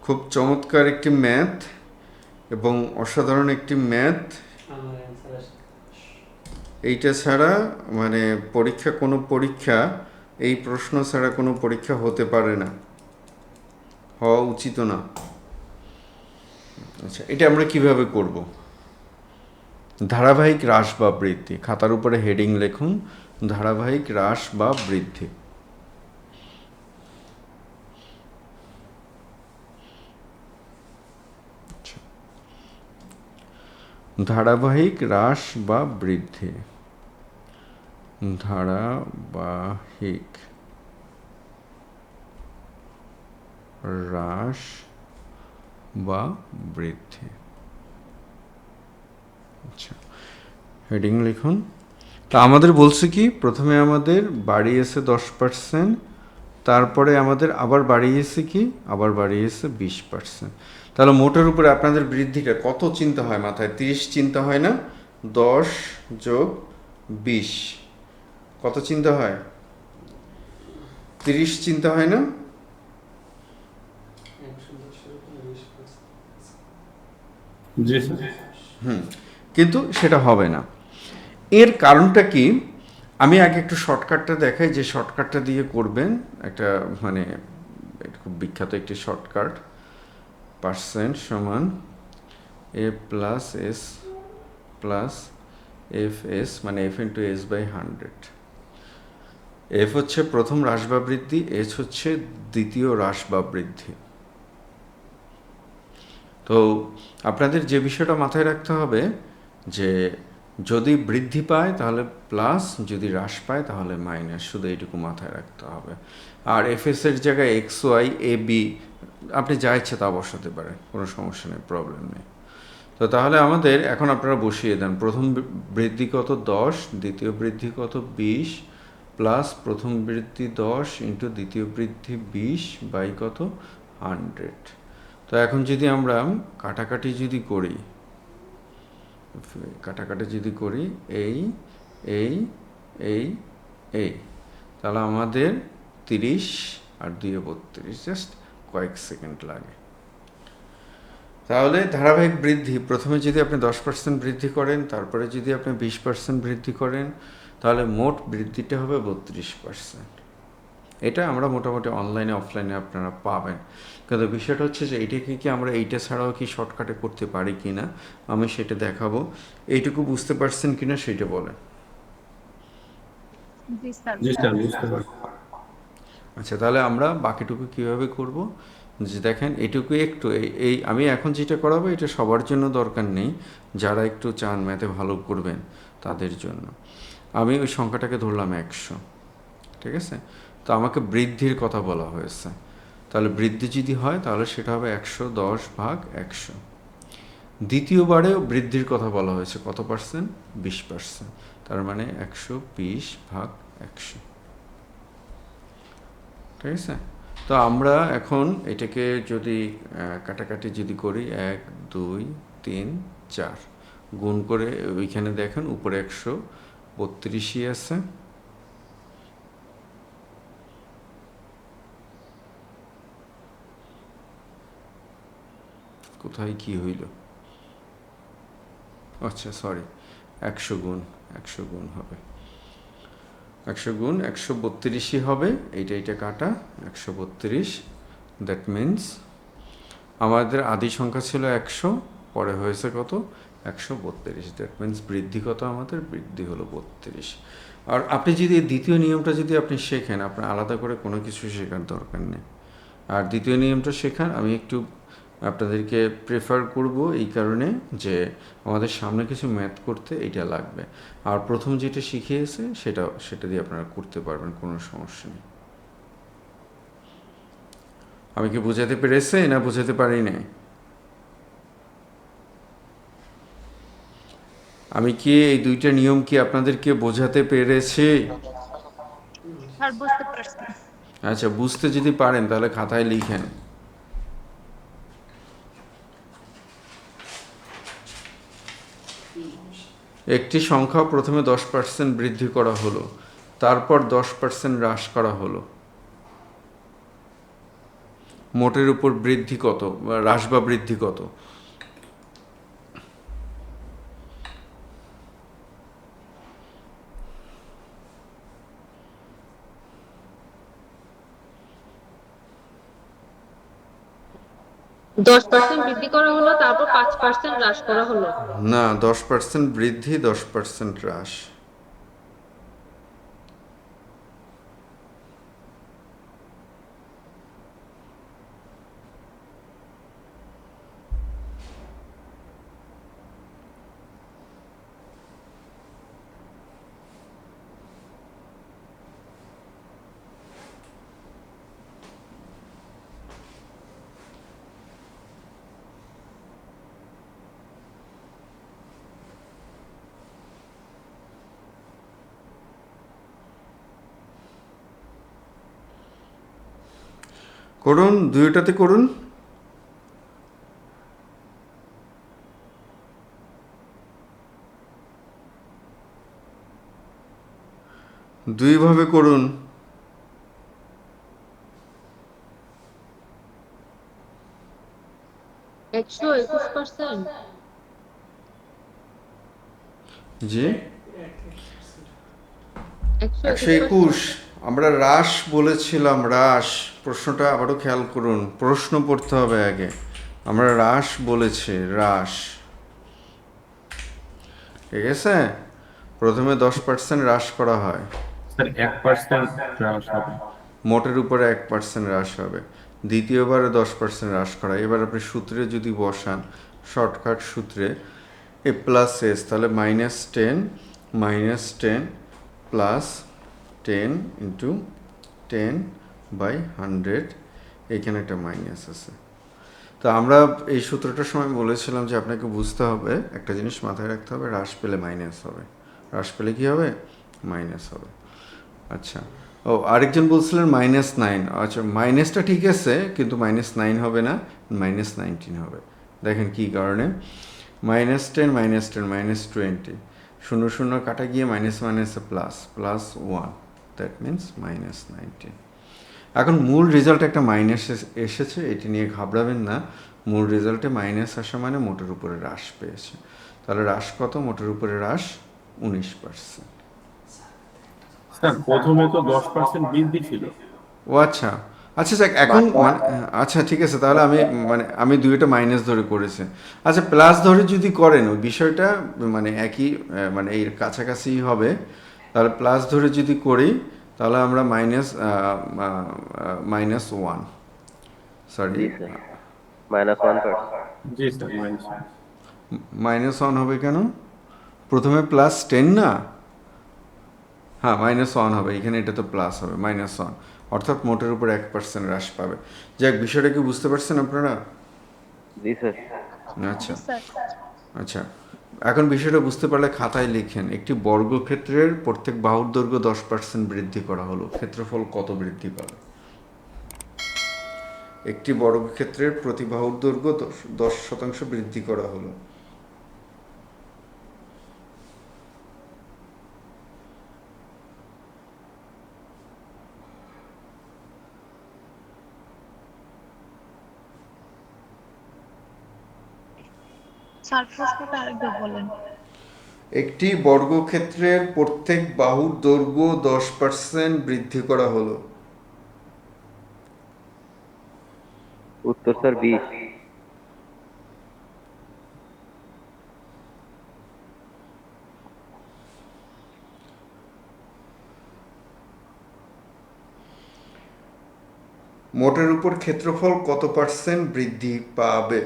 খুব চমৎকার একটি ম্যাথ এবং অসাধারণ একটি ম্যাথ। আমার অ্যান্সার আসে। এইটা ছাড়া মানে পরীক্ষা এই প্রশ্ন ছাড়া কোনো পরীক্ষা হতে পারে না, হওয়া উচিত না। আচ্ছা, এটা আমরা কিভাবে করব? ধারাবাহিক হ্রাস বা বৃদ্ধি, খাতার উপরে হেডিং লিখুন, ধারাবাহিক হ্রাস বা বৃদ্ধি। ধারাবাহিক হ্রাস বা বৃদ্ধি, ধারাবাহিক হ্রাস বা বৃদ্ধি। আচ্ছা, হেডিং লিখুন। তা আমাদের বলছে কি, প্রথমে আমাদের বাড়িয়েছে 10%, তারপরে আমাদের আবার বাড়িয়েছে কি, আবার বাড়িয়েছে 20%। তাহলে মোটের উপরে আপনাদের বৃদ্ধিটা কত চিন্তা হয় মাথায়? 30 চিন্তা হয় না? 10 যোগ 20 কত চিন্তা হয়? 30 চিন্তা হয় না? 110 এর উপরে 20%। জি স্যার। কিন্তু সেটা হবে না। এর কারণটা কি, আমি আগে একটু শর্টকাটটা দেখাই, যে শর্টকাটটা দিয়ে করবেন। একটা মানে খুব বিখ্যাত একটি শর্টকাট, পার্সেন্ট সমান A plus S plus F S, মানে F into S by 100। F হচ্ছে প্রথম হ্রাস বা বৃদ্ধি, এস হচ্ছে দ্বিতীয় হ্রাস বা বৃদ্ধি। তো আপনাদের যে বিষয়টা মাথায় রাখতে হবে, যে যদি বৃদ্ধি পায় তাহলে প্লাস, যদি হ্রাস পায় তাহলে মাইনাস, শুধু এইটুকু মাথায় রাখতে হবে। আর এফএস এর জায়গায় এক্স ওয়াই এ বি আপনি যা ইচ্ছে তা বসাতে পারেন, কোনো সমস্যা নেই, প্রবলেম নেই। তো তাহলে আমাদের এখন আপনারা বসিয়ে দেন, প্রথম বৃদ্ধি কত 10, দ্বিতীয় বৃদ্ধি কত 20, প্লাস প্রথম বৃদ্ধি 10 ইন্টু দ্বিতীয় বৃদ্ধি 20 বাই কত 100। তো এখন যদি আমরা কাটাকাটি যদি করি, এই এই এই এই, তাহলে আমাদের 30 আর 2 32, জাস্ট কয়েক সেকেন্ড লাগে। তাহলে ধারাবাহিক বৃদ্ধি, প্রথমে যদি আপনি 10% বৃদ্ধি করেন, তারপরে যদি আপনি 20% বৃদ্ধি করেন, তাহলে মোট বৃদ্ধিটা হবে 32%। এটা আমরা মোটামুটি অনলাইনে অফলাইনে আপনারা পাবেন। কিন্তু বিষয়টা হচ্ছে যে এইটাকে কি আমরা এইটা ছাড়াও কি শর্টকাটে করতে পারি কি না, আমি সেটা দেখাবো। এইটুকু বুঝতে পারছেন কিনা সেটা বলেন। জি স্যার, বুঝতে পারছি। আচ্ছা, তাহলে আমরা বাকিটুকু কিভাবে করব, যে দেখেন এটুকু একটু এই আমি এখন যেটা করাবো এটা সবার জন্য দরকার নেই, যারা একটু চান ম্যাথে ভালো করবেন তাদের জন্য। আমি ওই সংখ্যাটাকে ধরলাম 100, ঠিক আছে? তো আমাকে বৃদ্ধির কথা বলা হয়েছে, তাহলে বৃদ্ধি যদি হয় তাহলে সেটা হবে 110 ভাগ 100। দ্বিতীয়বারেও বৃদ্ধির কথা বলা হয়েছে, কত পার্সেন্ট? 20%, তার মানে 120 ভাগ 100, ঠিক আছে? তো আমরা এখন এটাকে যদি কাটাকাটি যদি করি, 1 2 3 4 গুণ করে, ওইখানে দেখেন উপরে 132ই আছে, কোথায় কি হইল? আচ্ছা সরি, 100 গুণ হবে, 100 গুণ 132ই হবে, এইটা কাটা 132। দ্যাট মিন্স আমাদের আদি সংখ্যা ছিল 100, পরে হয়েছে কত? 132। দ্যাট মিন্স বৃদ্ধি কত আমাদের? বৃদ্ধি হলো 32। আর আপনি যদি এই দ্বিতীয় নিয়মটা যদি আপনি শেখেন, আপনার আলাদা করে কোনো কিছু শেখার দরকার নেই। আর দ্বিতীয় নিয়মটা শেখান আমি একটু আপনাদেরকে প্রেফার করব এই কারণে যে আমাদের সামনে কিছু ম্যাথ করতে এটা লাগবে। আর প্রথম যেটা শিখিয়েছে সেটা দিয়ে আপনারা করতে পারবেন, কোনো সমস্যা নেই। আমি কি বোঝাতে পেরেছি না বোঝাতে পারি নাই? আমি কি এই দুইটা নিয়ম কি আপনাদেরকে বোঝাতে পেরেছি? স্যার বুঝতে পারছি। আচ্ছা, বুঝতে যদি পারেন তাহলে খাতায় লিখেন। একটি সংখ্যা প্রথমে 10% বৃদ্ধি করা হলো, তারপর 10% হ্রাস করা হলো, মোটের উপর বৃদ্ধি কত, হ্রাস বা বৃদ্ধি কত? দশ পার্সেন্ট বৃদ্ধি করা হলো, তারপর 5% হ্রাস করা হলো। না, 10% বৃদ্ধি 10% হ্রাস। করুন, দুইটাতে করুন। দুইভাবে করুন। একশো 21%। জি, এক একশো 121। 21%। আমরা হ্রাস বলেছিলাম, হ্রাস। প্রশ্নটা আবারও খেয়াল করুন, প্রশ্ন পড়তে হবে আগে। আমরা হ্রাস বলেছি, হ্রাস। ঠিক আছে, প্রথমে 10% হ্রাস করা হয়, স্যার 1% হ্রাস হবে। মোটের উপরে 1% হ্রাস হবে। দ্বিতীয়বারে 10% হ্রাস করা। এবার আপনি সূত্রে যদি বসান, শর্টকাট সূত্রে এ প্লাস এস, তাহলে -10 প্লাস 10 ইন্টু 10/100, এইখানে একটা মাইনাস আছে। তো আমরা এই সূত্রটার সময় বলেছিলাম যে আপনাকে বুঝতে হবে, একটা জিনিস মাথায় রাখতে হবে, হ্রাস পেলে মাইনাস হবে, হ্রাস পেলে কী হবে, মাইনাস হবে। আচ্ছা, ও আরেকজন বলছিলেন -9। আচ্ছা, মাইনাসটা ঠিক আছে, কিন্তু -9 হবে না, -19 হবে। দেখেন কী কারণে, -10 -10 -20, 0 কাটা গিয়ে মাইনাস মাইনাসে প্লাস, +1, দ্যাট মিনস -19। এখন মূল রেজাল্ট একটা মাইনাস এসেছে, এটি নিয়ে ঘাবড়াবেন না। মূল রেজাল্টে মাইনাস আসা মানে মোটের উপরে হ্রাস পেয়েছে। তাহলে হ্রাস কত, মোটের উপরে হ্রাস 19%। স্যার প্রথমে তো 10% বৃদ্ধি ছিল। ও আচ্ছা, আচ্ছা যাক, এখন মানে আচ্ছা ঠিক আছে, তাহলে আমি দুইটা মাইনাস ধরে করেছি। আচ্ছা, প্লাস ধরে যদি করেন ওই বিষয়টা মানে একই, মানে এর কাছাকাছি হবে। তাহলে প্লাস ধরে যদি করি, তাহলে আমরা -1, সরি, জি স্যার, -1%। জি স্যার, -1 হবে কেন? প্রথমে +10 না, হ্যাঁ -1 হবে, এখানে এটা তো প্লাস হবে, -1, অর্থাৎ মোটের উপর 1% হ্রাস পাবে। যাক, বিষয়টা কি বুঝতে পারছেন আপনারা? জি স্যার। আচ্ছা, জি স্যার। আচ্ছা, এখন বিষয়টা বুঝতে পারলে খাতায় লিখেন, একটি বর্গক্ষেত্রের প্রত্যেক বাহুর দৈর্ঘ্য 10% বৃদ্ধি করা হলো, ক্ষেত্রফল কত বৃদ্ধি পাবে? একটি বর্গক্ষেত্রের প্রতি বাহুর দৈর্ঘ্য 10% বৃদ্ধি করা হলো। স্যার প্রশ্নটা আরেকবার বলেন। একটি বর্গক্ষেত্রের প্রত্যেক বাহুর দৈর্ঘ্য 10% বৃদ্ধি করা হলো। উত্তর স্যার 20। মোটের উপর ক্ষেত্রফল কত % বৃদ্ধি পাবে?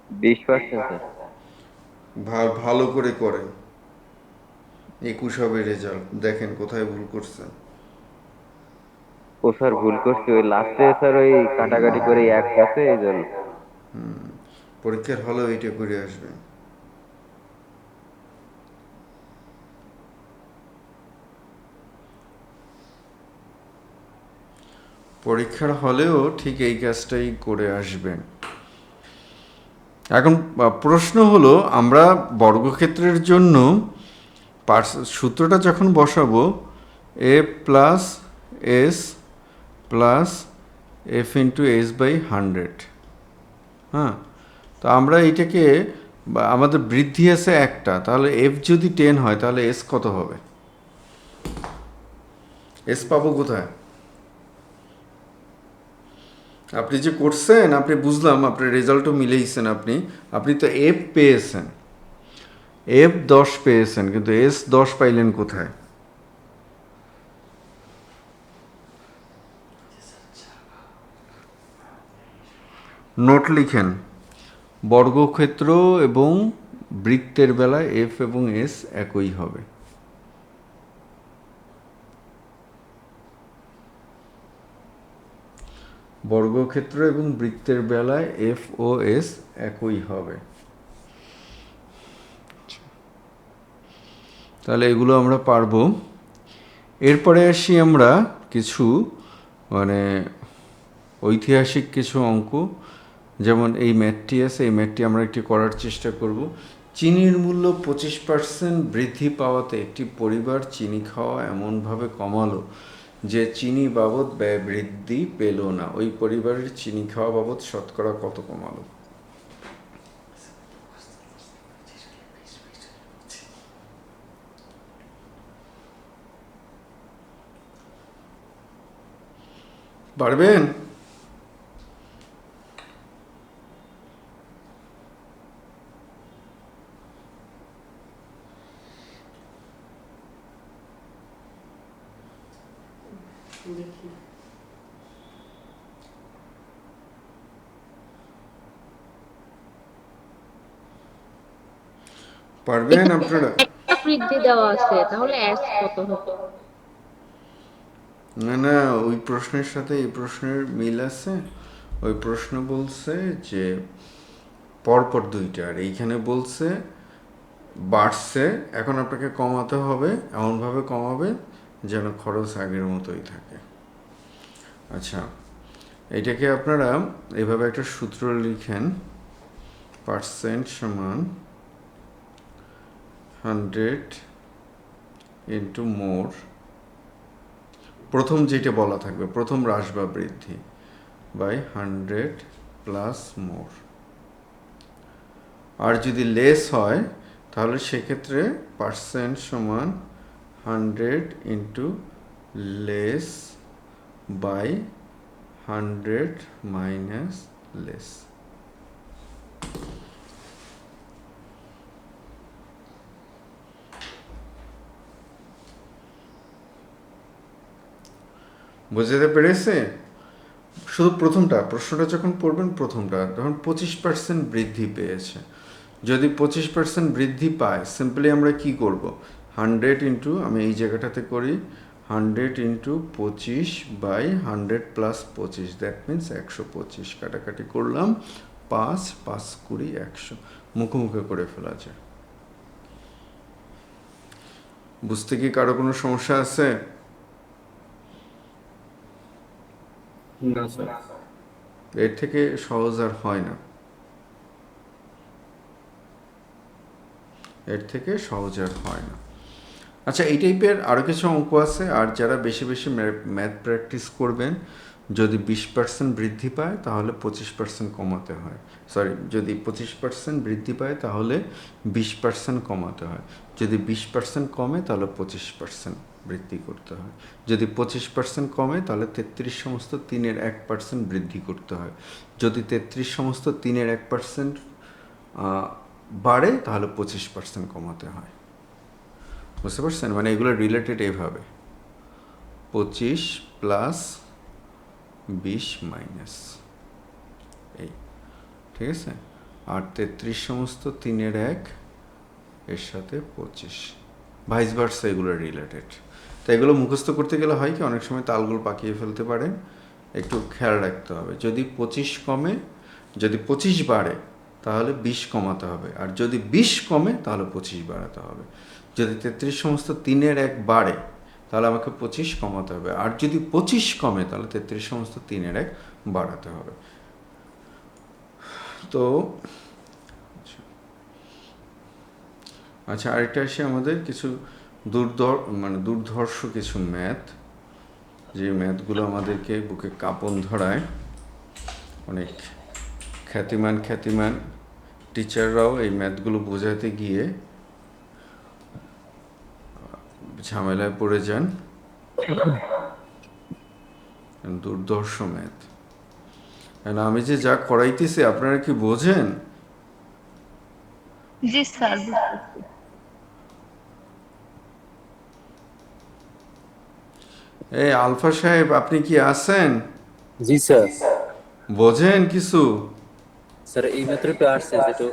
20% স্যার। ভালো করে করেন, 21 হবে রেজাল্ট। দেখেন কোথায় ভুল করছেন। ও স্যার ভুল করছি, ওই লাস্টে স্যার ওই কাটাকাটি করে এক আছে, এই জন্য। পরীক্ষার হলেও এইটা করে আসবেন। পরীক্ষার হলেও ঠিক এই কাজটাই করে আসবেন। এখন প্রশ্ন হলো, আমরা বর্গক্ষেত্রের জন্য সূত্রটা যখন বসাবো, a plus S plus F into s/100, হ্যাঁ, তো আমরা এইটাকে আমাদের বৃদ্ধি আছে একটা, তাহলে এফ যদি 10 হয় তাহলে এস কত হবে? এস পাবো কোথায়? আপনি যে করছেন, আপনি বুঝলাম, আপনার রেজাল্টও মিলেইছেন, আপনি তো এফ পেয়েছেন, এফ 10 পেয়েছেন, কিন্তু এস 10 পাইলেন কোথায়? নোট লিখেন, বর্গক্ষেত্র এবং বৃত্তের বেলায় এফ এবং এস একই হবে। বর্গক্ষেত্র এবং বৃত্তের বেলায় এফ ও এস একই হবে। তাহলে এগুলো আমরা পারবো। এরপরে আসি আমরা কিছু মানে ঐতিহাসিক কিছু অঙ্ক, যেমন এই ম্যাথটি আছে, এই ম্যাথটি আমরা একটি করার চেষ্টা করব। চিনির মূল্য 25% বৃদ্ধি পাওয়াতে একটি পরিবার চিনি খাওয়া এমনভাবে কমালো যে চিনি বাবদ ব্যয় বৃদ্ধি পেল না। ওই পরিবারের চিনি খাওয়া বাবদ শতকরা কত কমালো? পারবেন? দেখি পারবেন আপনারা? একটা বৃদ্ধি দেওয়া আছে, তাহলে এস কত হতো? না না, ওই প্রশ্নের সাথে এই প্রশ্নের মিল আছে। ওই প্রশ্ন বলছে যে পরপর দুইটা, আর এইখানে বলছে বাড়ছে, এখন আপনাকে কমাতে হবে, এমনভাবে কমাবে যেন খরচ আগের মতোই থাকে। আচ্ছা, এটাকে আপনারা এইভাবে একটা সূত্র লিখেন, পার্সেন্ট সমান 100 ইন্টু মোর, প্রথম যেটা বলা থাকবে, প্রথম হ্রাস বা বৃদ্ধি, বাই 100 প্লাস মোর। আর যদি লেস হয় তাহলে সেক্ষেত্রে পার্সেন্ট সমান 100 into less by 100 minus less. বুঝতে পেরেছে? শুধু প্রথমটা, প্রশ্নটা যখন পড়বেন প্রথমটা, যখন 25% বৃদ্ধি পেয়েছে, যদি 25% বৃদ্ধি পায়, সিম্পলি আমরা কি করব? 100 ইন্টু, আমি এই জায়গাটাতে করি, 100 into 25 by 100 plus 25, that means 125। কাটাকাটি করলাম, 5 5 20 100, মুখোমুখি করে ফেলা যায়। বুঝতে কি কারো কোনো সমস্যা আছে? না স্যার। এর থেকে সহজ আর হয় না, এর থেকে সহজ আর হয় না। আচ্ছা, এই টাইপের আরও কিছু অঙ্ক আছে, আর যারা বেশি বেশি ম্যাথ প্র্যাকটিস করবেন, যদি 20% বৃদ্ধি পায় তাহলে 25% কমাতে হয়। সরি, যদি 25% বৃদ্ধি পায় তাহলে 20% কমাতে হয়। যদি 20% কমে তাহলে 25% বৃদ্ধি করতে হয়। যদি 25% কমে তাহলে 33 সমস্ত 3-এর 1% বৃদ্ধি করতে হয়। যদি 33 সমস্ত 3-এর 1% বাড়ে তাহলে 25% কমাতে হয়। বুঝতে পারছেন? মানে এগুলো রিলেটেড এইভাবে, 25 প্লাস 20 মাইনাস এই, ঠিক আছে? আর 33 সমস্ত 3-এর 1 এর সাথে 25, ভাইস ভার্সা, এগুলো রিলেটেড। তো এগুলো মুখস্থ করতে গেলে হয় কি, অনেক সময় তালগুলো পাকিয়ে ফেলতে পারেন, একটু খেয়াল রাখতে হবে। যদি 25 কমে, যদি 25 বাড়ে তাহলে 20 কমাতে হবে, আর যদি 20 কমে তাহলে 25 বাড়াতে হবে। যদি 33 সমস্ত 3-এর 1 বাড়ে তাহলে আমাকে 25 কমাতে হবে, আর যদি 25 কমে তাহলে 33 সমস্ত 3-এর 1 বাড়াতে হবে। তো আচ্ছা, আরেকটা আসে আমাদের কিছু দুর্ধর্ষ কিছু ম্যাথ, যে ম্যাথগুলো আমাদেরকে বুকে কাঁপন ধরায়। অনেক খ্যাতিমান টিচাররাও এই ম্যাথগুলো বোঝাতে গিয়ে ঝামেলায় পড়ে যান। দুর্ধর্ষ ম্যাথ, আমি যে যা করাইতেছি আপনারা কি বোঝেন? জি স্যার, বুঝতেছি। এই আলফা সাহেব, আপনি কি আছেন? জি স্যার। বোঝেন কিছু? স্যার এই মাত্র একটু আসছে, যেটা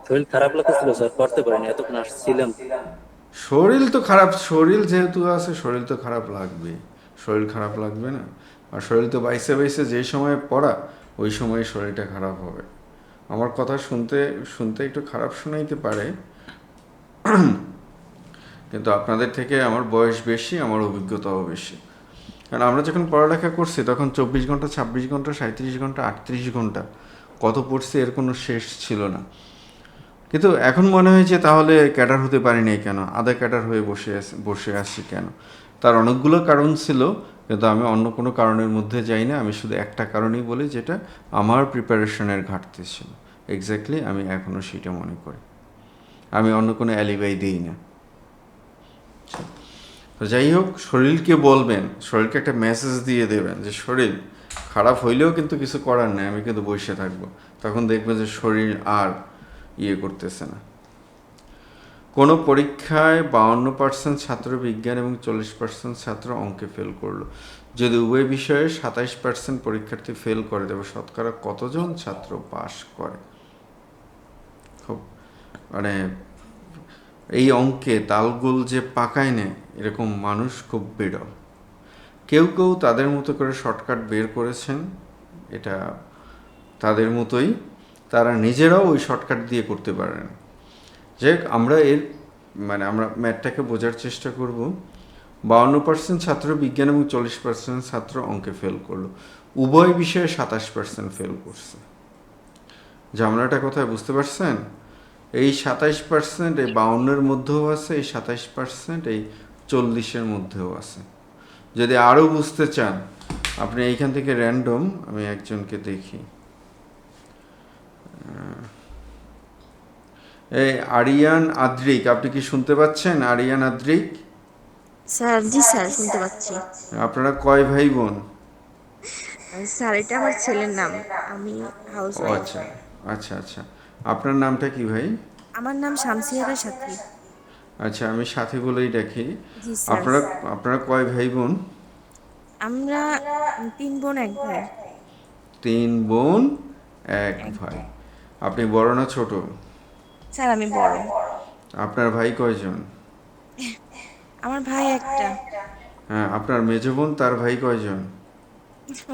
শরীর খারাপ লাগতেছিল স্যার, করতে পারিনি, এতক্ষণ আসছিলাম। শরীর তো খারাপ, শরীর যেহেতু আছে শরীর তো খারাপ লাগবে, শরীর খারাপ লাগবে না? আর শরীর তো বাইসে বাইসে যে সময় পড়া, ওই সময় শরীরটা খারাপ হবে। আমার কথা শুনতে শুনতে একটু খারাপ শোনাইতে পারে, কিন্তু আপনাদের থেকে আমার বয়স বেশি, আমার অভিজ্ঞতাও বেশি। কারণ আমরা যখন পড়ালেখা করছি তখন 24 ঘন্টা, 26 ঘন্টা, 37 ঘন্টা, 38 ঘন্টা কত পড়ছি এর কোনো শেষ ছিল না। কিন্তু এখন মনে হয় যে তাহলে ক্যাডার হতে পারি নাই কেন, আধা ক্যাডার হয়ে বসে আছি কেন। তার অনেকগুলো কারণ ছিল, কিন্তু আমি অন্য কোনো কারণের মধ্যে যাই না। আমি শুধু একটা কারণেই বলি, যেটা আমার প্রিপারেশনের ঘাটতি ছিল। এক্স্যাক্টলি আমি এখনও সেটা মনে করি, আমি অন্য কোনো অ্যালিবাই দিই না। তো যাই হোক, শরীরকে বলবেন, শরীরকে একটা মেসেজ দিয়ে দেবেন যে শরীর খারাপ হইলেও কিন্তু কিছু করার নেই, আমি কিন্তু বসে থাকবো। তখন দেখবেন যে শরীর আর করতেছে না। কোনো পরীক্ষায় 52% ছাত্র বিজ্ঞান এবং 40% ছাত্র অঙ্কে ফেল করলো। যদি উভয় বিষয়ে 27% পরীক্ষার্থী ফেল করে, তবে শতকরা কতজন ছাত্র পাস করে? খুব মানে এই অঙ্কে তালগোল যে পাকায় নেয় এরকম মানুষ খুব বিরল। কেউ কেউ তাদের মতো করে শর্টকাট বের করেছেন, এটা তাদের মতোই, তারা নিজেরাও ওই শর্টকাট দিয়ে করতে পারেন। যাই হোক, আমরা আমরা ম্যাথটাকে বোঝার চেষ্টা করব। 52% ছাত্র বিজ্ঞান এবং 40% ছাত্র অঙ্কে ফেল করলো। উভয় বিষয়ে 27% ফেল করছে। ঝামেলাটা কোথায় বুঝতে পারছেন? এই 27% এই 52-এর মধ্যেও আছে, এই 27% এই 40-এর মধ্যেও আছে। যদি আরও বুঝতে চান, আপনি এইখান থেকে র্যান্ডম আমি একজনকে দেখি, এই আরিয়ান আদ্রিক, আপনি কি শুনতে পাচ্ছেন? আরিয়ান আদ্রিক, স্যার জি স্যার শুনতে পাচ্ছি। আপনারা কয় ভাই বোন? স্যার এটা আমার ছেলের নাম, আমি হাউস ও ওয়াইফ। আচ্ছা আচ্ছা আচ্ছা, আপনার নামটা কি ভাই? আমার নাম শামসিয়ারা সাথী। আচ্ছা, আমি সাথী বলেই ডাকি। জি স্যার। আপনারা আপনারা কয় ভাই বোন? আমরা 3 বোন 1 ভাই। 3 বোন 1 ভাই। আপনি বড় না ছোট? স্যার আমি বড়। আপনার ভাই কয়জন? আমার ভাই একটা। হ্যাঁ, আপনার মেজো বোন, তার ভাই কয়জন?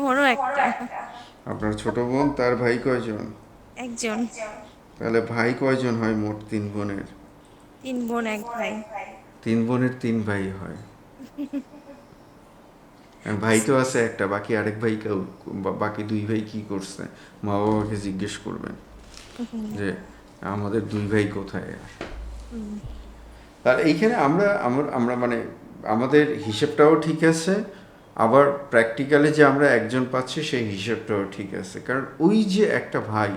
ওরও একটা। আপনার ছোট বোন, তার ভাই কয়জন? একজন। তাহলে ভাই কয়জন হয় মোট 3 বোনের? 3 বোন 1 ভাই। 3 বোনের 3 ভাই হয়। ভাই তো আছে একটা, বাকি আরেক ভাই বাকি 2 ভাই কি করছে? মা বাবাকে জিজ্ঞেস করবেন যে আমাদের 2 ভাই কোথায়। আর এইখানে আমরা আমরা মানে আমাদের হিসেবটাও ঠিক আছে, আবার প্র্যাকটিক্যালি যে আমরা একজন পাচ্ছি সেই হিসেবটাও ঠিক আছে। কারণ ওই যে একটা ভাই,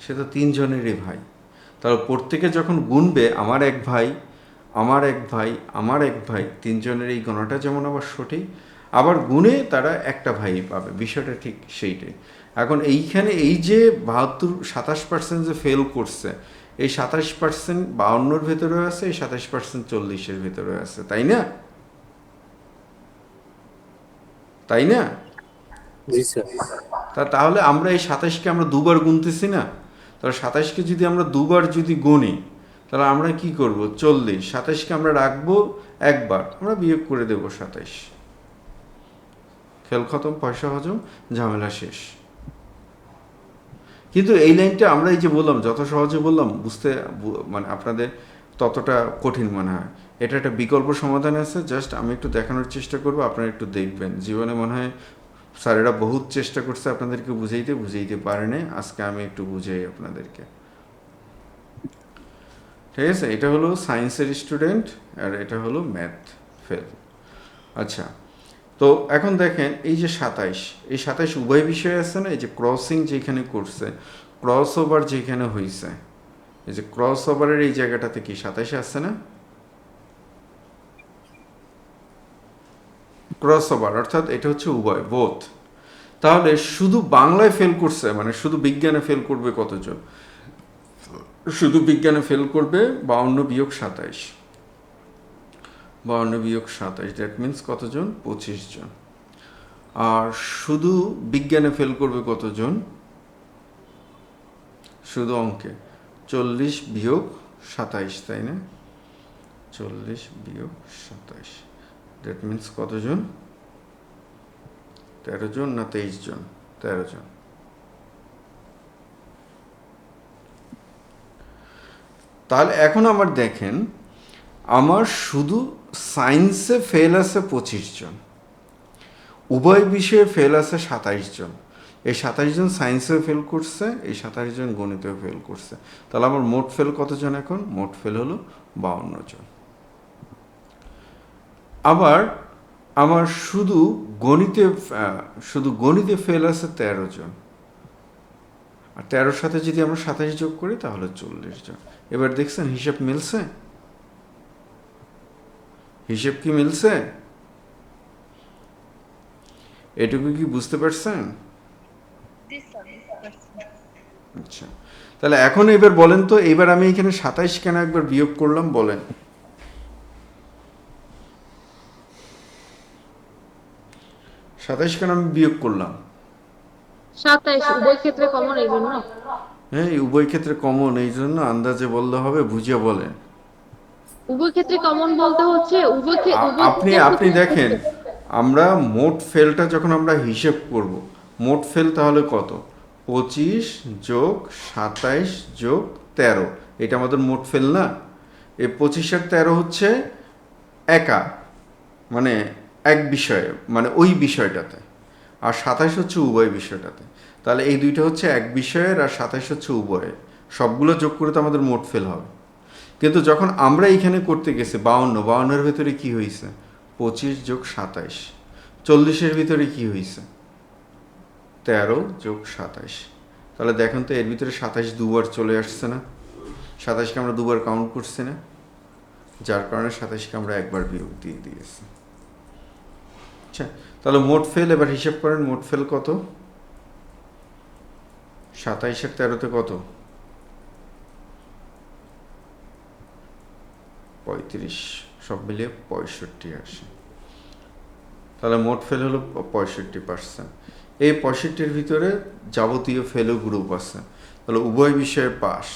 সে তো 3 জনেরই ভাই। তার প্রত্যেকে যখন গুনবে আমার এক ভাই, আমার এক ভাই, আমার এক ভাই, 3 জনের এই গণনাটা যেমন আবার সঠিক, আবার গুণে তারা একটা ভাই পাবে, বিষয়টা ঠিক সেইটাই। এখন এইখানে এই যে 27% যে ফেল করছে, এই 27% 52-র ভেতরে আছে, এই 27% 40-এর ভেতরে আছে, তাই না? তাই না? জি স্যার। তাহলে আমরা এই 27-কে আমরা দুবার গুনতেছি না? তাহলে 27-কে যদি আমরা দুবার যদি গুনি, তাহলে আমরা কি করব? 40, 27-কে আমরা রাখবো একবার, আমরা বিয়োগ করে দেব 27। খেল খতম, পয়সা হজম, ঝামেলা শেষ। কিন্তু এই লাইনটা আমরা এই যে বললাম, যত সহজে বললাম, বুঝতে মানে আপনাদের ততটা কঠিন মনে হয়। এটা একটা বিকল্প সমাধান আছে, জাস্ট আমি একটু দেখানোর চেষ্টা করব, আপনারা একটু দেখবেন। জীবনে মনে হয় স্যারেরা বহুত চেষ্টা করছে আপনাদেরকে বুঝাইতে পারে না, আজকে আমি একটু বুঝাই আপনাদেরকে। ঠিক আছে, এটা হলো সায়েন্সের স্টুডেন্ট, আর এটা হলো ম্যাথ ফেল। আচ্ছা, তো এখন দেখেন এই যে 27, এই 27 উভয় বিষয় আছে না? এই যে ক্রসিং যেখানে করছে, ক্রস ওভার যেখানে হয়েছে, এই যে ক্রস ওভারের এই জায়গাটাতে কি 27 আছে না? ক্রস ওভার অর্থাৎ এটা হচ্ছে উভয়, বোথ। তাহলে শুধু বাংলায় ফেল করছে, মানে শুধু বিজ্ঞানে ফেল করবে কতজন? শুধু বিজ্ঞানে ফেল করবে 52 বিয়োগ 27, 52 বিয়োগ 27, দ্যাট মিনস কতজন? 25 জন। আর শুধু বিজ্ঞানে ফেল করবে কতজন? শুধু অঙ্কে 40 বিয়োগ 27, তাই না? 40 বিয়োগ 27, দ্যাট মিনস কতজন? 13 জন না 23 জন? 13 জন। তাহলে এখন আমার দেখেন, আমার শুধু সায়েন্সে ফেল আছে 25 জন, উভয় বিষয়ে ফেল আছে 27 জন। এই 27 জন সায়েন্সেও ফেল করছে, এই 27 জন গণিতেও ফেল করছে। তাহলে আমার মোট ফেল কতজন এখন? মোট ফেল হলো 52 জন। আবার আমার শুধু গণিতে ফেল আছে 13 জন। আর 13-র সাথে যদি আমরা 27 যোগ করি তাহলে 40 জন। এবার দেখছেন হিসাব মিলছে? হিসেব কি মিলছে? এটুকু কি বুঝতে পারছেন? আচ্ছা, তাহলে এখন এবার বলেন তো, এবার আমি এখানে 27 কেন একবার বিয়োগ করলাম বলেন? 27 কেন আমি বিয়োগ করলাম? 27 উভয় ক্ষেত্রে কমন, এই জন্য। হ্যাঁ, উভয় ক্ষেত্রে কমন, এই জন্য আন্দাজে বললে হবে, বুঝিয়ে বলেন। উভয় ক্ষেত্রে কমন বলতে হচ্ছে আপনি দেখেন, আমরা মোট ফেলটা যখন আমরা হিসেব করব, মোট ফেল তাহলে কত? 25 যোগ 27 যোগ 13, এটা আমাদের মোট ফেল না? এই 25 আর 13 হচ্ছে একা, মানে এক বিষয়ে, মানে ওই বিষয়টাতে, আর 27 হচ্ছে উভয় বিষয়টাতে। তাহলে এই দুইটা হচ্ছে এক বিষয়ের, আর 27 হচ্ছে উভয়ের, সবগুলো যোগ করে তো আমাদের মোট ফেল হবে। কিন্তু যখন আমরা এইখানে করতে গেছি 52-52-এর ভেতরে কি হয়েছে? 25 যোগ 27। 40-এর ভিতরে কি হয়েছে? 13 যোগ 27। তাহলে দেখেন তো, এর ভিতরে 27 দুবার চলে আসছে না? 27কে আমরা দুবার কাউন্ট করছি না? যার কারণে 27কে আমরা একবার বিয়োগ দিয়ে দিয়েছি। আচ্ছা, তাহলে মোট ফেল এবার হিসাব করেন, মোট ফেল কত? 27 আর 13-তে কত? 35, সব মিলিয়ে 65 আসে। তাহলে মোট ফেল হলো 65%। এই 65-র ভিতরে যাবতীয় ফেলও গ্রুপ আছে, তাহলে উভয় বিষয়ে পাস।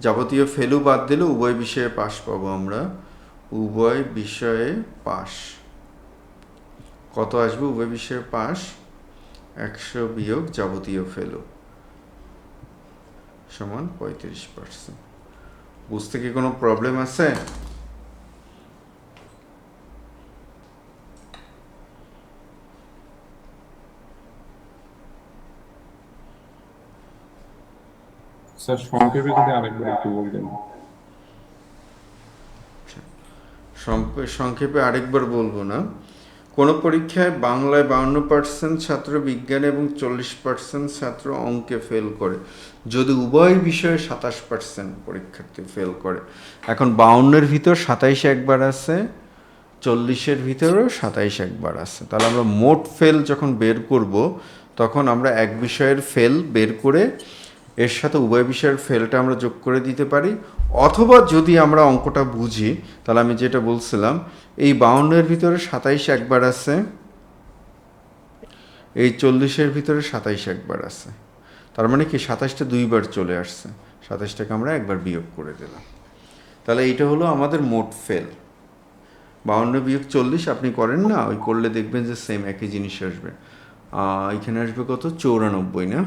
যাবতীয় ফেলও বাদ দিলে উভয় বিষয়ে পাস পাবো আমরা। উভয় বিষয়ে পাস কত আসবে? উভয় বিষয়ে পাস 100 বিয়োগ যাবতীয় ফেলও সমান 35%। বুঝতে কি কোনো প্রবলেম আছে? স্যার সংক্ষেপে যদি আরেকবার একটু বলতেন। সংক্ষেপে আরেকবার বলবো না। কোনো পরীক্ষায় বাংলায় 52% ছাত্র বিজ্ঞানে এবং 40% ছাত্র অঙ্কে ফেল করে, যদি উভয় বিষয়ে 27% পরীক্ষার্থী ফেল করে। এখন 52-এর ভিতর 27 একবার আছে, 40-এর ভিতরেও 27 একবার আছে। তাহলে আমরা মোট ফেল যখন বের করব, তখন আমরা এক বিষয়ের ফেল বের করে এর সাথে উভয় বিষয়ের ফেলটা আমরা যোগ করে দিতে পারি। অথবা যদি আমরা অঙ্কটা বুঝি, তাহলে আমি যেটা বলছিলাম, এই 52-এর ভিতরে 27 একবার আছে, এই 40-এর ভিতরে 27 একবার আছে, তার মানে কি 27টা দুইবার চলে আসছে, 27টাকে আমরা একবার বিয়োগ করে দিলাম। তাহলে এইটা হলো আমাদের মোট ফেল। 52 বিয়োগ 40 আপনি করেন না, ওই করলে দেখবেন যে সেম একই জিনিস আসবে। এখানে আসবে কত? 94 না,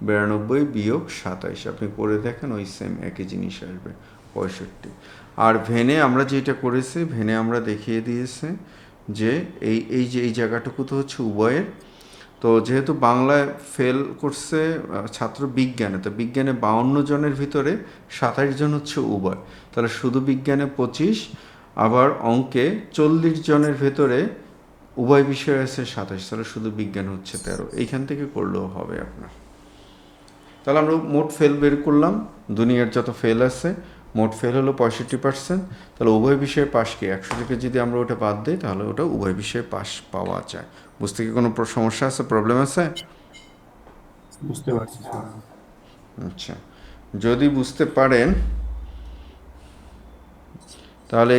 92 বিয়োগ 27 আপনি করে দেখেন, ওই সেম একই জিনিস আসবে 65। আর ভেনে আমরা যেটা করেছি, ভেনে আমরা দেখিয়ে দিয়েছি যে এই জায়গাটুকু তো হচ্ছে উভয়ের। তো যেহেতু বাংলায় ফেল করছে ছাত্র বিজ্ঞানে, তো বিজ্ঞানে 52 জনের ভিতরে 27 জন হচ্ছে উভয়, তাহলে শুধু বিজ্ঞানে 25, আবার অঙ্কে 40 জনের ভেতরে উভয় বিষয় আছে 27, তাহলে শুধু বিজ্ঞান হচ্ছে 13। এইখান থেকে করলেও হবে আপনার। তাহলে আমরা মোট ফেল বের করলাম, দুনিয়ার যত ফেল আছে মোট ফেল হলো 65%। তাহলে উভয় বিষয়ে পাস কি? 100 থেকে যদি আমরা ওটা বাদ দিই তাহলে ওটা উভয় বিষয়ে পাস পাওয়া যায়। বুঝতে কি কোনো সমস্যা আছে, প্রবলেম আছে? বুঝতে পারছি স্যার। আচ্ছা, যদি বুঝতে পারেন তাহলে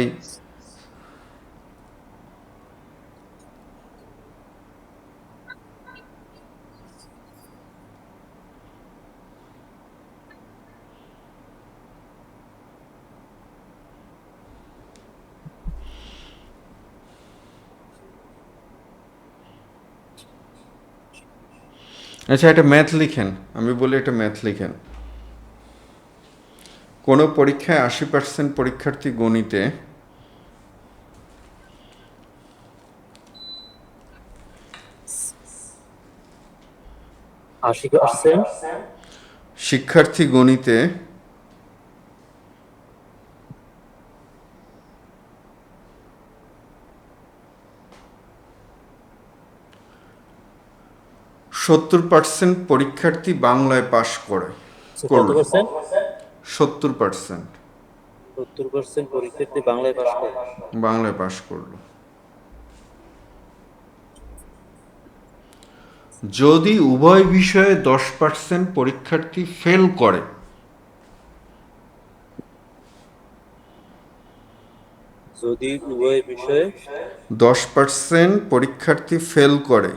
আচ্ছা, এটা ম্যাথ লিখেন, আমি বলি এটা ম্যাথ লিখেন। কোনো পরীক্ষায় 80% পরীক্ষার্থী গণিতে 80%। শিক্ষার্থী গণিতে 70% পরীক্ষার্থী বাংলায় পাশ করে কত করলো। পার্সেন্ট? 70% 70% পরীক্ষার্থী বাংলায় পাস করে। বাংলায় পাশ করলো। যদি উভয় বিষয়ে 10% পরীক্ষার্থী ফেল করে, যদি উভয় বিষয়ে 10% পরীক্ষার্থী ফেল করে,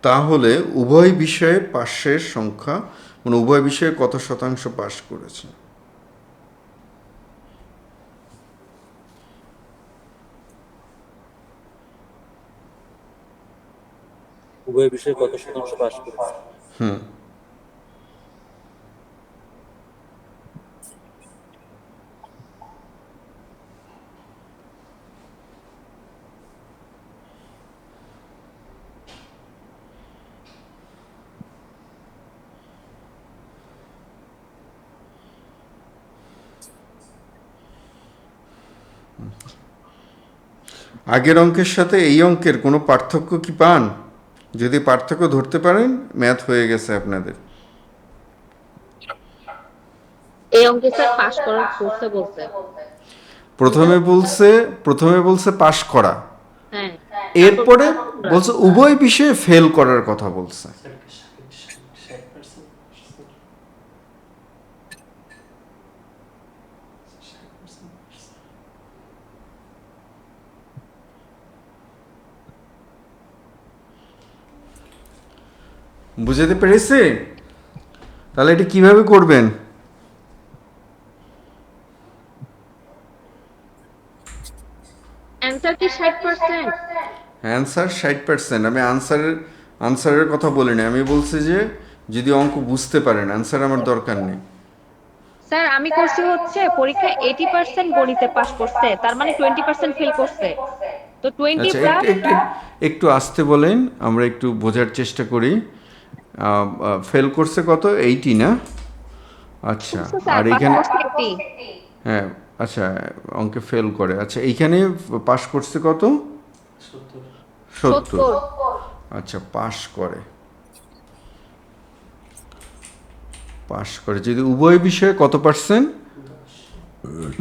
তাহলে উভয় বিষয়ে পাশের সংখ্যা, মানে উভয় বিষয়ে কত শতাংশ পাশ করেছে। উভয় বিষয়ে কত শতাংশ পাস করেছে? হুম। আগের অঙ্কের সাথে এই অঙ্কের কোনো পার্থক্য কি পান? যদি পার্থক্য ধরতে পারেন, ম্যাথ হয়ে গেছে আপনাদের। এই অঙ্কে স্যার পাস করার করতে বলছে। প্রথমে বলছে পাশ করা, হ্যাঁ, এরপরে বলছে উভয় বিষয়ে ফেল করার কথা বলছে। স্যারকে 60%। বুঝাতে পেরেছি? তাহলে এটা কিভাবে করবেন? অ্যানসার কি 60%? অ্যান্সার 60%। আমি আনসারের কথা বলিনি, আমি বলছি যে যদি অঙ্ক বুঝতে পারেন, অ্যান্সার আমার দরকার নেই। স্যার আমি করছি হচ্ছে পরীক্ষা 80% গণিতে পাস করছে, তার মানে 20% ফেল করছে। তো 20 আচ্ছা, প্লাস একটু আসতে বলেন, আমরা একটু বোঝার চেষ্টা করি। ফেল করছে কত? 80 না? আচ্ছা, স্যার আর পাস এইখানে করছে 80। হ্যাঁ, আচ্ছা, অঙ্কে ফেল করে। আচ্ছা, এইখানে পাস করছে কত? 70। 70। আচ্ছা, পাস করে যদি উভয় বিষয়ে কত পার্সেন্ট?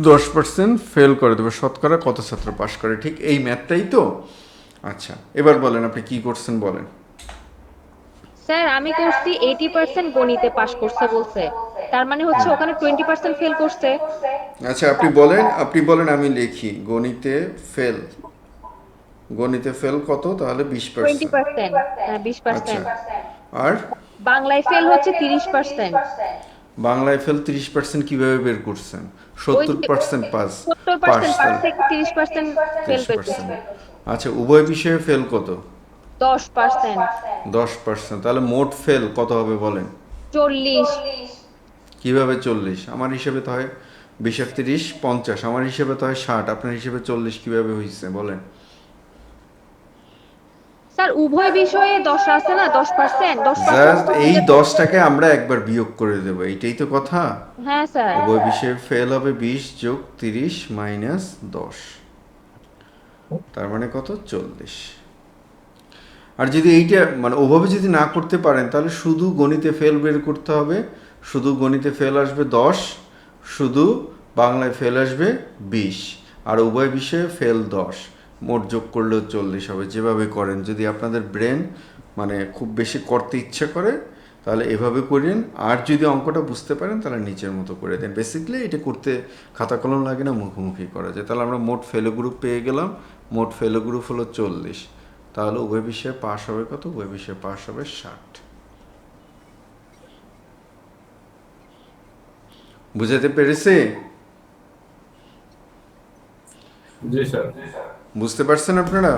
10% ফেল করে দেবে। শতকরা কত ছাত্র পাস করে? ঠিক এই ম্যাথটাই তো। আচ্ছা, এবার বলেন আপনি কি করছেন বলেন। স্যার আমি করছি 80% গণিতে পাস করছে বলছে, তার মানে হচ্ছে ওখানে 20% ফেল করছে। আচ্ছা, আপনি বলেন, আমি লিখি গণিতে ফেল কত তাহলে? 20%। 20%, হ্যাঁ 20%। আচ্ছা, আর বাংলায় ফেল হচ্ছে 30%। বাংলায় ফেল 30% কিভাবে বের করছেন? ওই যে 70% পাস 70% পাস তাহলে থেকে 30% ফেল বের 30%। করছে। আচ্ছা, উভয় বিষয়ে ফেল কত? 10%। 10%। তাহলে মোট ফেল কত হবে বলেন? 40। কিভাবে 40? আমার হিসেবে তো হয় 20 আর 30 50, আমার হিসেবে তো হয় 60, আপনার হিসেবে 40 কিভাবে হয়েছে বলেন? স্যার উভয় বিষয়ে 10 আছে না, 10%, 10% জাস্ট তো এই দিলে 10টাকে আমরা একবার বিয়োগ করে দেবো, এইটাই তো কথা। হ্যাঁ স্যার। উভয় বিষয়ে ফেল হবে 20 যোগ 30 মাইনাস 10, তার মানে কত? 40। আর যদি এইটা মানে ওভাবে যদি না করতে পারেন, তাহলে শুধু গণিতে ফেল বের করতে হবে। শুধু গণিতে ফেল আসবে 10, শুধু বাংলায় ফেল আসবে 20, আর উভয় বিষয়ে ফেল 10, মোট যোগ করলেও 40 হবে। যেভাবে করেন, যদি আপনাদের ব্রেন মানে খুব বেশি করতে ইচ্ছে করে তাহলে এভাবে করেন, আর যদি অঙ্কটা বুঝতে পারেন তাহলে নিচের মতো করে দেন। বেসিক্যালি এটা করতে খাতা কলম লাগে না, মুখোমুখি করা যায়। তাহলে আমরা মোট ফেলো গ্রুপ পেয়ে গেলাম। মোট ফেলো গ্রুপ হলো 40। তাহলে উভয় বিষয়ে পাস হবে কত? উভয় বিষয়ে পাস হবে 60। বুঝাতে পেরেছি? জি স্যার। বুঝতে পারছেন আপনারা?